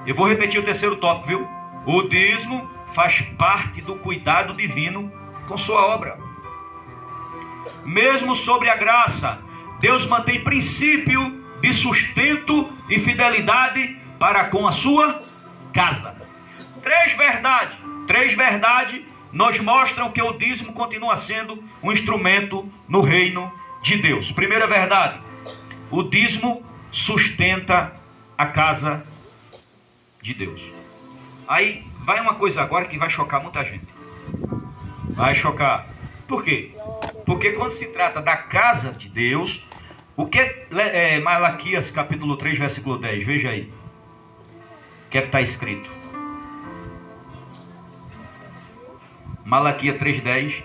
Eu vou repetir o terceiro tópico, viu? O dízimo faz parte do cuidado divino com sua obra. Mesmo sobre a graça, Deus mantém princípio de sustento e fidelidade para com a sua casa. Três verdades nos mostram que o dízimo continua sendo um instrumento no reino de Deus. Primeira verdade: o dízimo sustenta a casa de Deus. Aí vai uma coisa agora que vai chocar muita gente. Vai chocar. Por quê? Porque quando se trata da casa de Deus, o que é Malaquias capítulo 3, versículo 10? Veja aí. O que é que está escrito? Malaquias 3:10.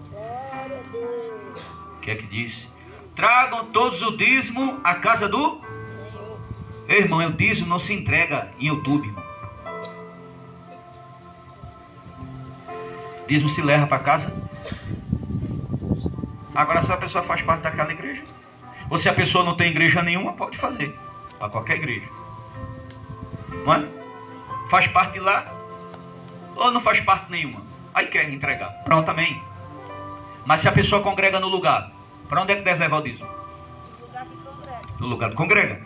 Glória a Deus. O que é que diz? Tragam todos o dízimo à casa do Senhor. Irmão, o dízimo não se entrega em YouTube, irmão. Dízimo se leva para casa. Agora, se a pessoa faz parte daquela igreja, ou se a pessoa não tem igreja nenhuma, pode fazer para qualquer igreja, não é? Faz parte de lá ou não faz parte nenhuma, aí quer entregar, pronto, também. Mas se a pessoa congrega no lugar, para onde é que deve levar o dízimo? Lugar que congrega. No lugar do congrega.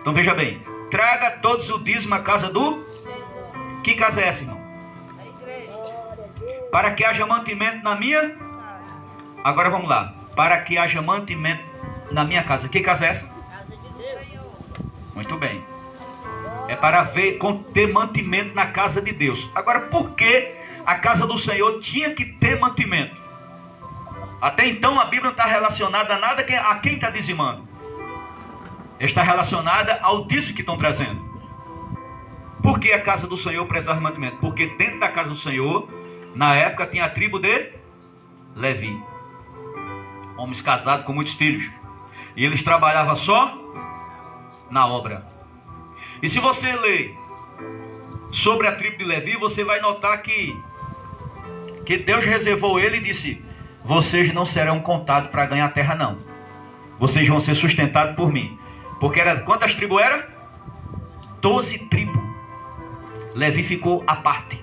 Então veja bem: traga todos o dízimo à casa do... Que casa é essa, irmão? A igreja. Glória a Deus. Para que haja mantimento na minha... Agora vamos lá. Para que haja mantimento na minha casa. Que casa é essa? Casa de Deus. Senhor. Muito bem. É para ter mantimento na casa de Deus. Agora, por que a casa do Senhor tinha que ter mantimento? Até então a Bíblia não está relacionada a nada a quem está dizimando. Está relacionada ao dízimo que estão trazendo. Por que a casa do Senhor precisava de mantimento? Porque dentro da casa do Senhor, na época, tinha a tribo de Levi. Homens casados com muitos filhos. E eles trabalhavam só na obra. E se você ler sobre a tribo de Levi, você vai notar que Deus reservou ele e disse: vocês não serão contados para ganhar terra, não. Vocês vão ser sustentados por mim. Porque quantas tribos eram? 12 tribos. Levi ficou à parte.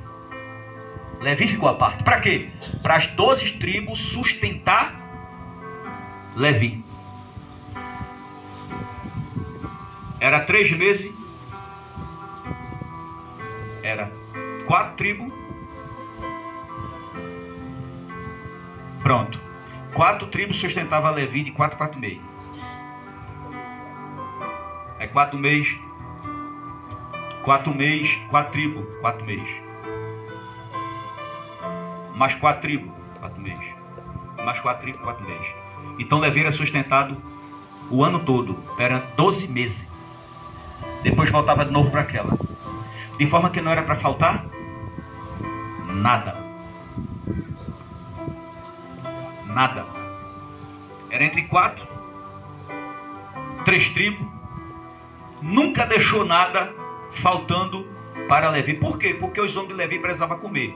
Levi ficou à parte. Para quê? Para as 12 tribos sustentar Levi. Era 3 meses. Era 4 tribos. Pronto. 4 tribos sustentavam Levi de 4 a 4 meses. É 4 meses. 4 meses, 4 tribos, 4 meses. Mais 4 tribos, 4 meses. Mais 4 tribos, 4 meses. Então Levi era sustentado o ano todo. Era 12 meses. Depois voltava de novo para aquela. De forma que não era para faltar nada. Nada. Era entre 4 3 tribos, nunca deixou nada faltando para Levi. Por quê? Porque os homens de Levi precisavam comer.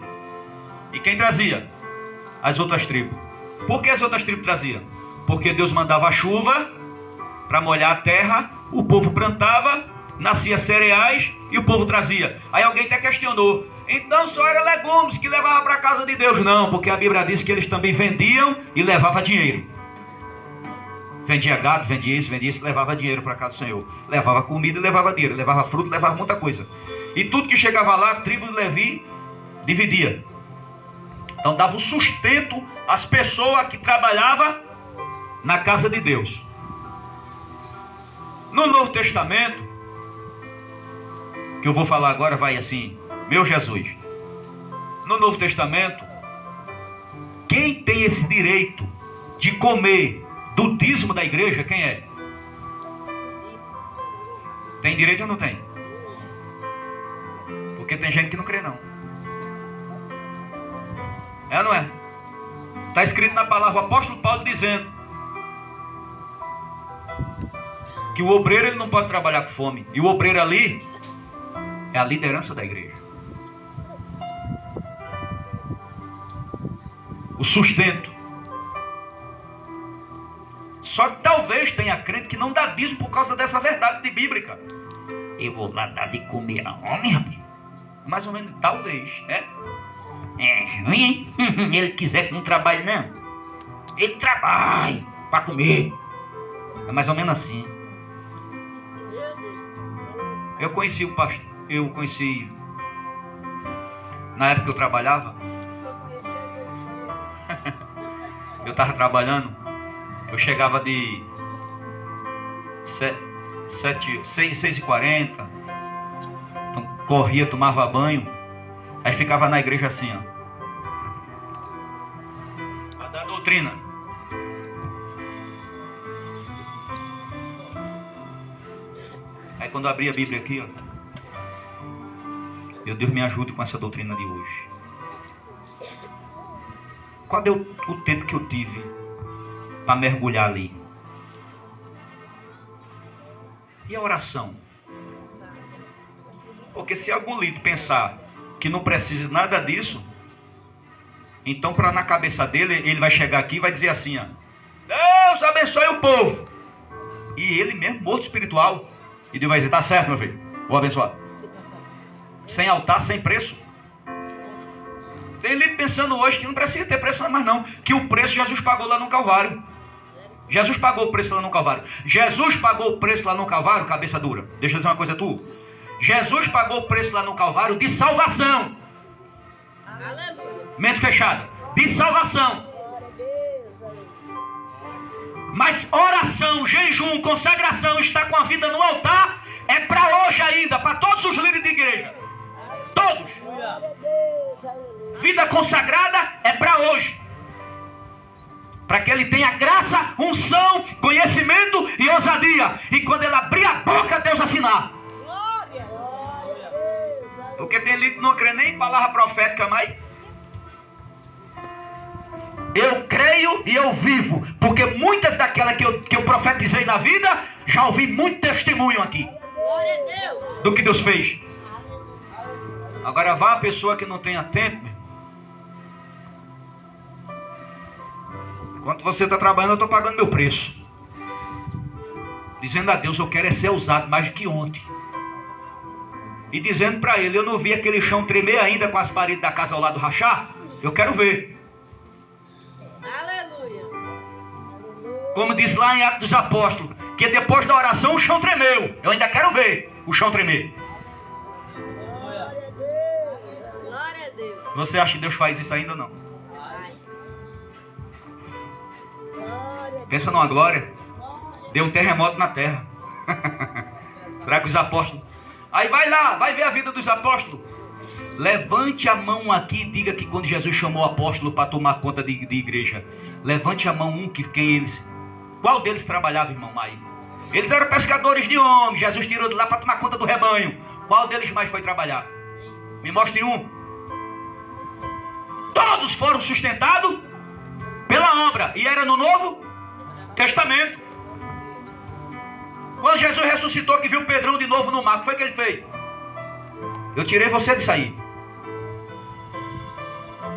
E quem trazia? As outras tribos. Por que as outras tribos traziam? Porque Deus mandava a chuva para molhar a terra, o povo plantava, nascia cereais e o povo trazia. Aí alguém até questionou, então só era legumes que levava para a casa de Deus? Não, porque a Bíblia diz que eles também vendiam e levavam dinheiro. Vendia gado, vendia isso, levava dinheiro para a casa do Senhor. Levava comida e levava dinheiro, levava fruto, levava muita coisa. E tudo que chegava lá, a tribo de Levi dividia. Então dava o sustento às pessoas que trabalhavam na casa de Deus. No Novo Testamento, que eu vou falar agora, vai assim, meu Jesus. No Novo Testamento, quem tem esse direito de comer do dízimo da igreja, quem é? Tem direito ou não tem? Porque tem gente que não crê não. É ou não é? Está escrito na palavra, o apóstolo Paulo dizendo que o obreiro ele não pode trabalhar com fome. E o obreiro ali é a liderança da igreja. O sustento. Só que talvez tenha crente que não dá dízimo por causa dessa verdade de bíblica. Eu vou lá dar de comer a homem, rapaz. Mais ou menos, talvez, né? É ruim, hein? Ele quiser que não trabalhe, não. Ele trabalha para comer. É mais ou menos assim. Eu conheci o pastor. Na época que eu trabalhava. Eu estava trabalhando. Eu chegava de 6h40. Então, corria, tomava banho. Aí ficava na igreja assim, ó. Para dar doutrina. Aí quando eu abri a Bíblia aqui, ó. Meu Deus me ajude com essa doutrina de hoje. Qual deu o tempo que eu tive para mergulhar ali? E a oração? Porque se algum líder pensar que não precisa nada disso, então na cabeça dele, ele vai chegar aqui e vai dizer assim, ó, Deus abençoe o povo. E ele mesmo, morto espiritual. E Deus vai dizer, tá certo, meu filho, vou abençoar. Sem altar, sem preço. Tem líder pensando hoje que não precisa ter preço mais não, que o preço Jesus pagou lá no Calvário. Jesus pagou o preço lá no Calvário. Jesus pagou o preço lá no Calvário, cabeça dura. Deixa eu dizer uma coisa a tu. Jesus pagou o preço lá no Calvário de salvação. Aleluia. Mente fechada. De salvação. Mas oração, jejum, consagração, estar com a vida no altar, é para hoje ainda, para todos os líderes de igreja. Todos. Vida consagrada é para hoje. Para que ele tenha graça, unção, conhecimento e ousadia. E quando ele abrir a boca, Deus assinar. Porque tem líder que não crê nem em palavra profética mais. Eu creio e eu vivo. Porque muitas daquelas que eu profetizei na vida, já ouvi muito testemunho aqui. Glória a Deus. Do que Deus fez. Agora vá a pessoa que não tenha tempo. Enquanto você está trabalhando, eu estou pagando meu preço. Dizendo a Deus, eu quero ser usado mais do que ontem. E dizendo para ele, eu não vi aquele chão tremer ainda com as paredes da casa ao lado rachar. Eu quero ver. Aleluia. Como diz lá em Atos dos Apóstolos, que depois da oração o chão tremeu. Eu ainda quero ver o chão tremer. Glória a Deus. Você acha que Deus faz isso ainda ou não? Pensa numa glória. Deu um terremoto na terra. Será que os apóstolos... Aí vai lá, vai ver a vida dos apóstolos. Levante a mão aqui e diga que quando Jesus chamou o apóstolo para tomar conta de igreja, levante a mão quem eles... Qual deles trabalhava, irmão Maí? Eles eram pescadores de homens. Jesus tirou de lá para tomar conta do rebanho. Qual deles mais foi trabalhar? Me mostre um. Todos foram sustentados pela obra. E era no Novo Testamento. Quando Jesus ressuscitou, que viu Pedrão de novo no mar, o que foi que ele fez? Eu tirei você disso aí.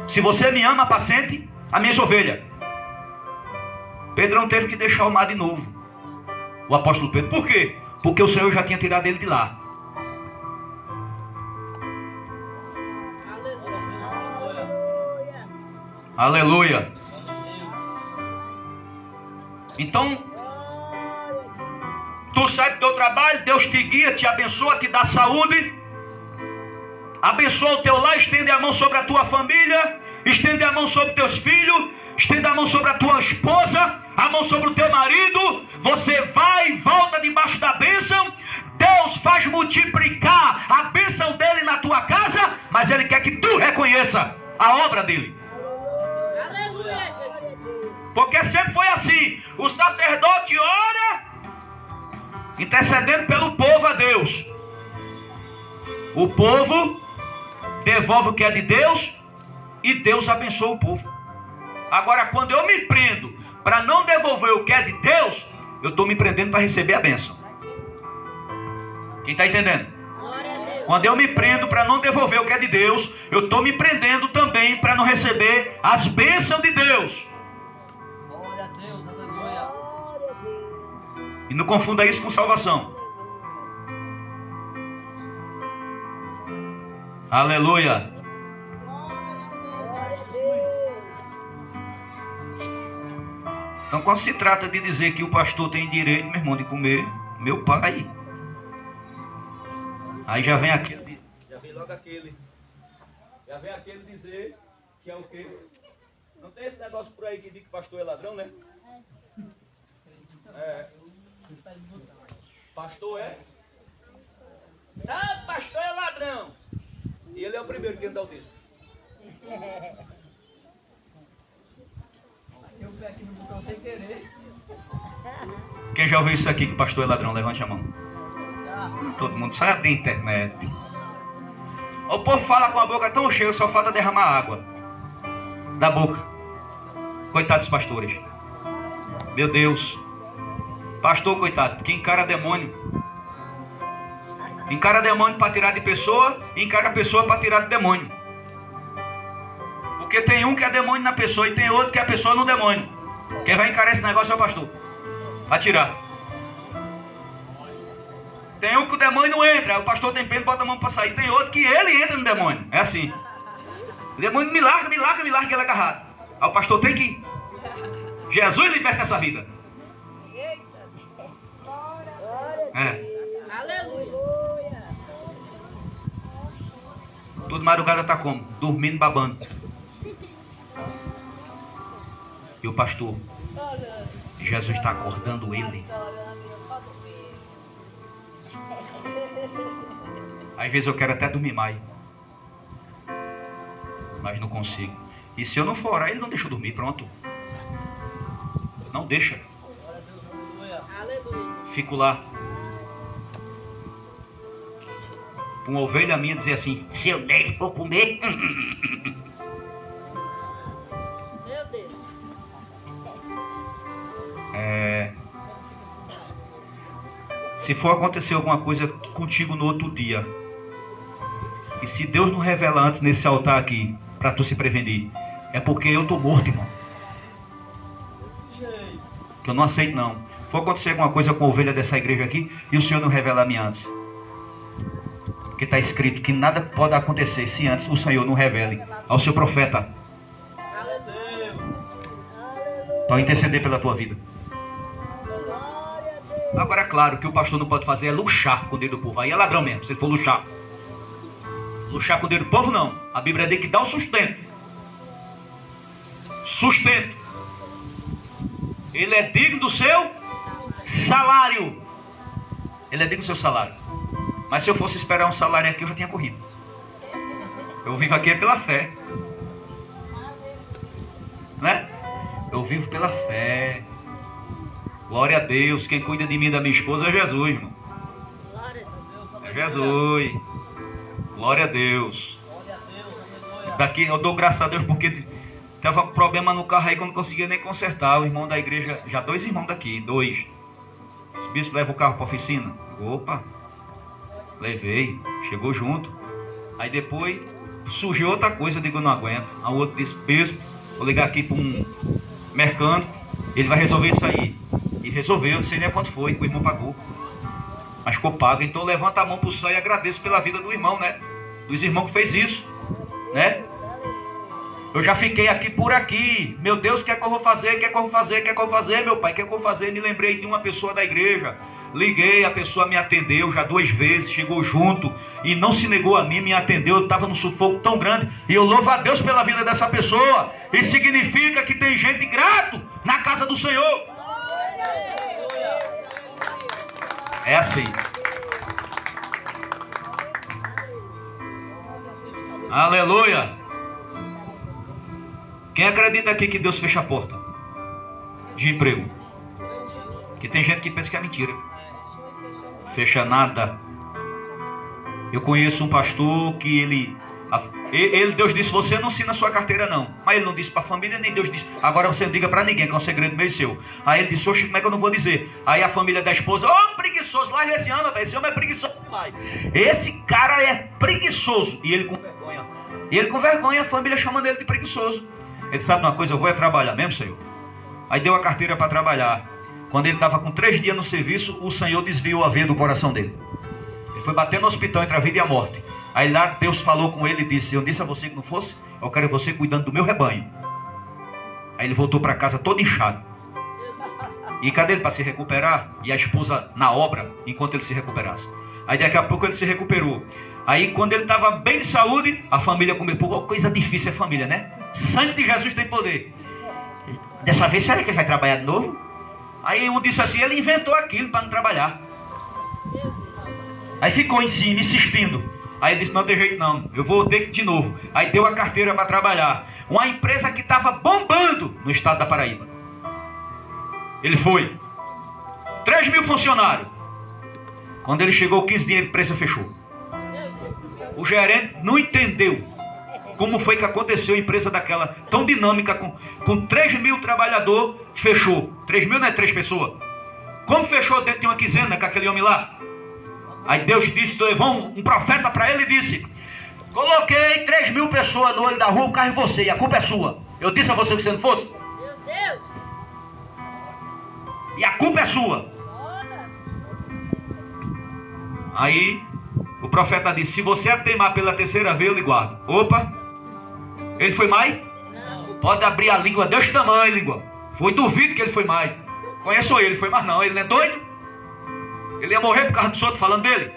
Se você me ama, apacente as minhas ovelhas. Pedrão teve que deixar o mar de novo. O apóstolo Pedro. Por quê? Porque o Senhor já tinha tirado ele de lá. Aleluia. Então, tu sai do teu trabalho, Deus te guia, te abençoa, te dá saúde. Abençoa o teu lar, estende a mão sobre a tua família, estende a mão sobre teus filhos, estende a mão sobre a tua esposa, a mão sobre o teu marido. Você vai e volta debaixo da bênção. Deus faz multiplicar a bênção dele na tua casa, mas ele quer que tu reconheça a obra dele. Aleluia, Jesus. Porque sempre foi assim. O sacerdote ora intercedendo pelo povo a Deus. O povo devolve o que é de Deus e Deus abençoa o povo. Agora, quando eu me prendo para não devolver o que é de Deus, eu estou me prendendo para receber a bênção. Quem está entendendo? Glória a Deus. Quando eu me prendo para não devolver o que é de Deus, eu estou me prendendo também para não receber as bênçãos de Deus. Glória a Deus, aleluia. E não confunda isso com salvação. Aleluia. Então, quando se trata de dizer que o pastor tem direito, meu irmão, de comer meu pai, aí já vem aquele. Já vem logo aquele. Já vem aquele dizer que é o quê? Não tem esse negócio por aí que diz que o pastor é ladrão, né? É. Pastor é? Ah, pastor é ladrão. E ele é o primeiro que anda ao dízimo. Eu fui aqui no botão sem querer. Quem já ouviu isso aqui que pastor é ladrão? Levante a mão. Todo mundo sabe da internet. O povo fala com a boca tão cheia, só falta derramar água da boca. Coitados dos pastores. Meu Deus. Pastor, coitado, que encara demônio. Encara demônio para tirar de pessoa, encara a pessoa para tirar de demônio. Porque tem um que é demônio na pessoa e tem outro que é a pessoa no demônio. Quem vai encarar esse negócio é o pastor. Para tirar. Tem um que o demônio não entra, o pastor tem pena, bota a mão para sair. Tem outro que ele entra no demônio. É assim. O demônio me larga, que ele é agarrado. Aí o pastor tem que ir. Jesus liberta essa vida. É. Aleluia. Toda madrugada está como? Dormindo, babando. E o pastor, Jesus está acordando ele. Às vezes eu quero até dormir mais, mas não consigo. E se eu não for orar, ele não deixa eu dormir, pronto. Não deixa. Aleluia. Fico lá. Uma ovelha minha dizer assim: se eu nem for comer. Meu Deus. Se for acontecer alguma coisa contigo no outro dia, e se Deus não revela antes nesse altar aqui, para tu se prevenir, é porque eu estou morto, irmão. Que eu não aceito, não. Se for acontecer alguma coisa com a ovelha dessa igreja aqui, e o Senhor não revela a mim antes. Porque está escrito que nada pode acontecer se antes o Senhor não revele ao seu profeta. Para interceder pela tua vida. Agora, claro, o que o pastor não pode fazer é luxar com o dedo do povo. Aí é ladrão mesmo, se ele for luxar. Luxar com o dedo do povo, não. A Bíblia diz que dá o sustento. Sustento. Ele é digno do seu salário. Ele é digno do seu salário. Mas se eu fosse esperar um salário aqui, eu já tinha corrido. Eu vivo aqui é pela fé. Né? Eu vivo pela fé. Glória a Deus. Quem cuida de mim e da minha esposa é Jesus, irmão. Glória a Deus. É Jesus. Glória a Deus. Daqui eu dou graças a Deus porque tava com problema no carro aí que eu não conseguia nem consertar. O irmão da igreja, já 2 irmãos daqui, 2. bispo, leva o carro para a oficina. Opa, levei, chegou junto. Aí depois surgiu outra coisa, eu digo, eu não aguento. Aí o outro disse, bispo, vou ligar aqui para um mercante, ele vai resolver isso aí. E resolveu, não sei nem quanto foi, o irmão pagou. Mas ficou pago, então levanta a mão para o céu e agradeço pela vida do irmão, né? Dos irmãos que fez isso, né? Eu já fiquei aqui por aqui. Meu Deus, o que é que eu vou fazer? O que é que eu vou fazer? O que é que eu vou fazer, meu pai? O que é que eu vou fazer? Me lembrei de uma pessoa da igreja. Liguei, a pessoa me atendeu já 2 vezes, chegou junto e não se negou a mim, me atendeu. Eu estava num sufoco tão grande e eu louvo a Deus pela vida dessa pessoa. Isso significa que tem gente grato na casa do Senhor. É assim. Aleluia. Quem acredita aqui que Deus fecha a porta de emprego? Que tem gente que pensa que é mentira. Fecha nada. Eu conheço um pastor que Deus disse, você não assina a sua carteira não. Mas ele não disse para a família, nem Deus disse, agora você não diga para ninguém, que é um segredo meio seu. Aí ele disse, oxe, como é que eu não vou dizer? Aí a família da esposa, preguiçoso, larga esse homem, esse homem é preguiçoso demais. Esse cara é preguiçoso. E ele com vergonha. E ele com vergonha, a família chamando ele de preguiçoso. Ele sabe uma coisa, eu vou trabalhar mesmo, Senhor. Aí deu a carteira para trabalhar. Quando ele estava com 3 dias no serviço, o Senhor desviou a veia do coração dele. Ele foi bater no hospital entre a vida e a morte. Aí lá Deus falou com ele e disse, eu disse a você que não fosse, eu quero você cuidando do meu rebanho. Aí ele voltou para casa todo inchado. E cadê ele para se recuperar? E a esposa na obra, enquanto ele se recuperasse. Aí daqui a pouco ele se recuperou. Aí quando ele estava bem de saúde, a família começou, coisa difícil é família, né? Sangue de Jesus tem poder. Dessa vez, será que ele vai trabalhar de novo? Aí um disse assim, ele inventou aquilo para não trabalhar. Aí ficou em cima, insistindo. Aí ele disse, não tem jeito não, eu vou ter que de novo. Aí deu a carteira para trabalhar. Uma empresa que estava bombando no estado da Paraíba. Ele foi. 3.000 funcionários. Quando ele chegou 15 dias, a empresa fechou. O gerente não entendeu como foi que aconteceu a empresa daquela tão dinâmica, com 3.000 trabalhadores, fechou. 3.000 não é 3 pessoas. Como fechou dentro de uma quinzena com aquele homem lá? Aí Deus disse, levou um profeta para ele e disse, coloquei 3.000 pessoas no olho da rua, o carro é você, e a culpa é sua. Eu disse a você que você não fosse? Meu Deus! E a culpa é sua. Aí o profeta disse, se você a teimar pela 3ª vez, eu lhe guardo. Opa! Ele foi mais? Não. Pode abrir a língua deste tamanho, língua. Foi, duvido que ele foi mais. Conheço ele, foi mais não. Ele não é doido? Ele ia morrer por causa dos outros falando dele?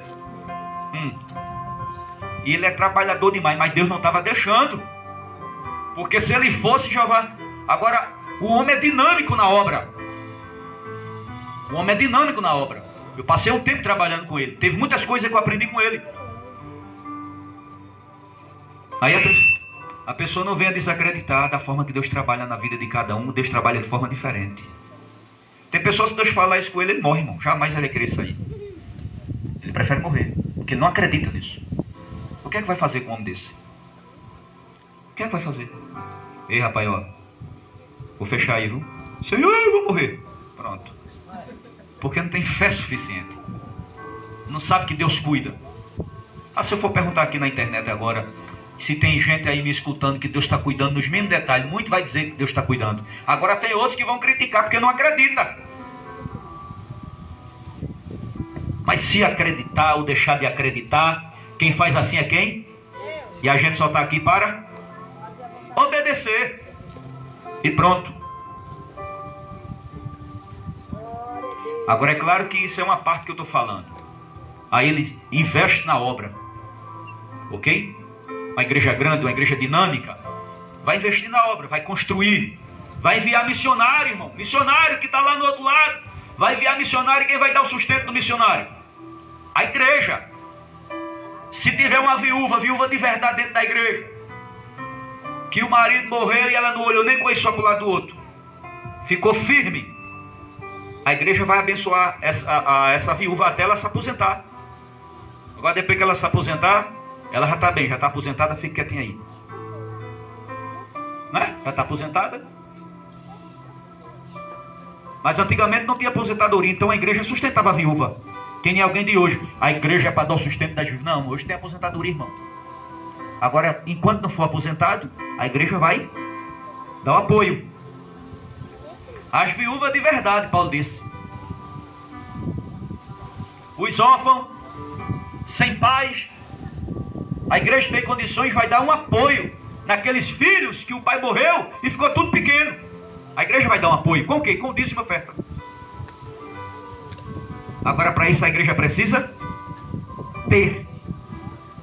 E ele é trabalhador demais, mas Deus não estava deixando. Porque se ele fosse, Jeová... Agora, o homem é dinâmico na obra. O homem é dinâmico na obra. Eu passei um tempo trabalhando com ele. Teve muitas coisas que eu aprendi com ele. Aí a pessoa não venha desacreditar da forma que Deus trabalha na vida de cada um. Deus trabalha de forma diferente. Tem pessoas que Deus fala isso com ele, ele morre, irmão. Jamais ele vai querer sair. Ele prefere morrer, porque ele não acredita nisso. O que é que vai fazer com um homem desse? O que é que vai fazer? Ei, rapaz, ó. Vou fechar aí, viu? Senhor, eu vou morrer. Pronto. Porque não tem fé suficiente. Não sabe que Deus cuida. Se eu for perguntar aqui na internet agora, se tem gente aí me escutando que Deus está cuidando nos mínimos detalhes, muito vai dizer que Deus está cuidando. Agora tem outros que vão criticar porque não acredita. Mas se acreditar ou deixar de acreditar, quem faz assim é quem? E a gente só está aqui para obedecer. E pronto. Agora é claro que isso é uma parte que eu estou falando. Aí ele investe na obra. Ok? Uma igreja grande, uma igreja dinâmica, vai investir na obra, vai construir, vai enviar missionário, irmão, missionário que está lá no outro lado, vai enviar missionário, e quem vai dar o sustento do missionário? A igreja. Se tiver uma viúva de verdade dentro da igreja, que o marido morreu e ela não olhou nem com isso para o lado do outro, ficou firme, a igreja vai abençoar essa viúva até ela se aposentar. Agora depois que ela se aposentar, ela já está bem, já está aposentada, fica quietinha aí. Né? Já está aposentada. Mas antigamente não tinha aposentadoria, então a igreja sustentava a viúva. Tem alguém de hoje, a igreja é para dar o sustento das viúvas. Não, hoje tem aposentadoria, irmão. Agora, enquanto não for aposentado, a igreja vai dar o apoio. As viúvas de verdade, Paulo disse. Os órfãos, sem pais, a igreja tem condições, vai dar um apoio naqueles filhos que o pai morreu e ficou tudo pequeno. A igreja vai dar um apoio. Com o quê? Com o dízimo e oferta. Agora, para isso, a igreja precisa ter.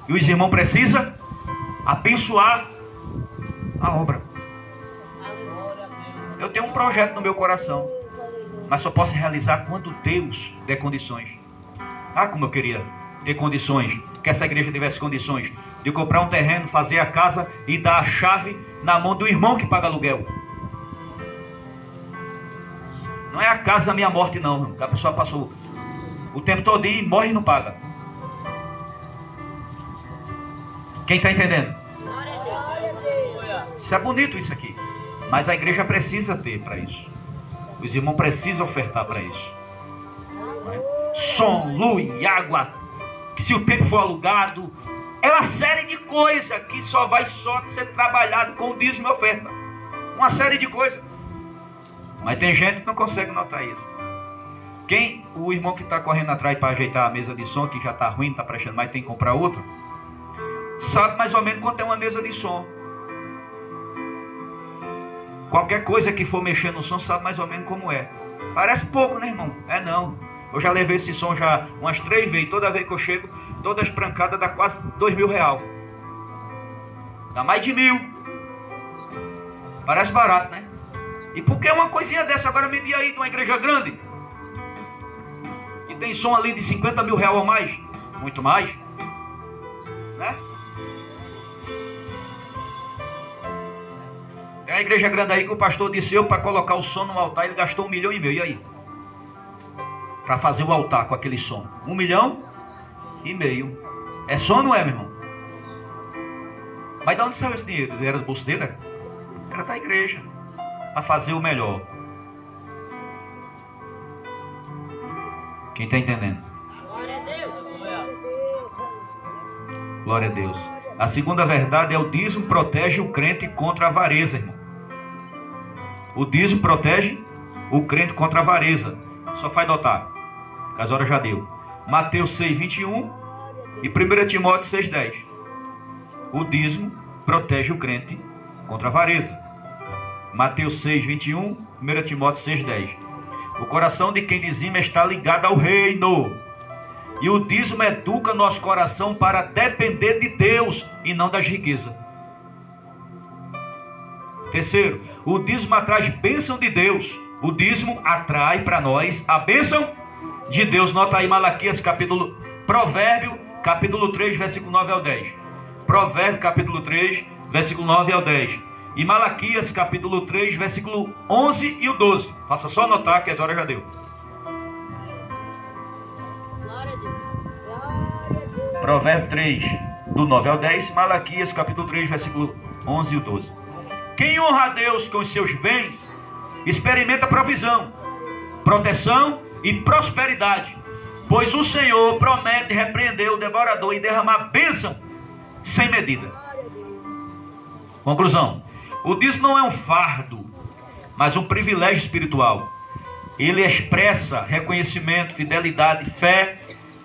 E os irmãos precisam abençoar a obra. Eu tenho um projeto no meu coração, mas só posso realizar quando Deus der condições. Ah, como eu queria ter condições, que essa igreja tivesse condições de comprar um terreno, fazer a casa e dar a chave na mão do irmão que paga aluguel. Não é a casa da minha morte não, a pessoa passou o tempo todo e morre e não paga. Quem está entendendo? Isso é bonito isso aqui, mas a igreja precisa ter para isso. Os irmãos precisam ofertar para isso. Som, luz e água, que se o tempo for alugado, é uma série de coisas que só vai ser trabalhado com o dízimo e oferta. Uma série de coisas. Mas tem gente que não consegue notar isso. O irmão que está correndo atrás para ajeitar a mesa de som, que já está ruim, está prestando mais, tem que comprar outra, sabe mais ou menos quanto é uma mesa de som. Qualquer coisa que for mexer no som, sabe mais ou menos como é. Parece pouco, né, irmão? É não. Eu já levei esse som já umas 3 vezes. Toda vez que eu chego, todas as prancadas dá quase R$2.000. Dá mais de 1.000. Parece barato, né? E por que uma coisinha dessa agora me diga aí de uma igreja grande? E tem som ali de R$50.000 ou mais? Muito mais. Né? Tem uma igreja grande aí que o pastor disse para colocar o som no altar, ele gastou R$1,5 milhão. E aí? Para fazer o altar com aquele som. R$1,5 milhão. É som, não é, meu irmão? Mas de onde saiu esse dinheiro? Era do bolso dele? Era da igreja. Para fazer o melhor. Quem está entendendo? Glória a Deus. Glória a Deus. A segunda verdade é o dízimo protege o crente contra a avareza, irmão. O dízimo protege o crente contra a avareza. Só faz notar, que as horas já deu. Mateus 6:21 e 1 Timóteo 6:10. O dízimo protege o crente contra a avareza. Mateus 6:21, 1 Timóteo 6:10. O coração de quem dizima está ligado ao reino. E o dízimo educa nosso coração para depender de Deus e não das riquezas. Terceiro, o dízimo atrai bênção de Deus. O dízimo atrai para nós a bênção de Deus. Nota aí Provérbio, capítulo 3, versículo 9 ao 10. Provérbio, capítulo 3, versículo 9 ao 10. E Malaquias, capítulo 3, versículo 11 e o 12. Faça só anotar que as horas já deu. Glória a Deus. Provérbio 3, do 9 ao 10. Malaquias, capítulo 3, versículo 11 e o 12. Quem honra a Deus com os seus bens, experimenta provisão, proteção e prosperidade. Pois o Senhor promete repreender o devorador e derramar bênção sem medida. Conclusão. O dízimo não é um fardo, mas um privilégio espiritual. Ele expressa reconhecimento, fidelidade, fé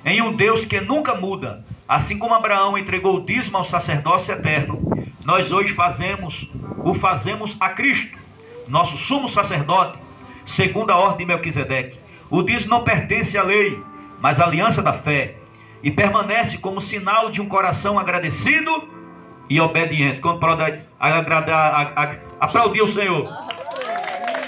em um Deus que nunca muda. Assim como Abraão entregou o dízimo ao sacerdócio eterno, nós hoje o fazemos a Cristo, nosso sumo sacerdote, segundo a ordem de Melquisedeque. O dízimo não pertence à lei, mas à aliança da fé, e permanece como sinal de um coração agradecido e obediente. Quando aplaudir o Senhor.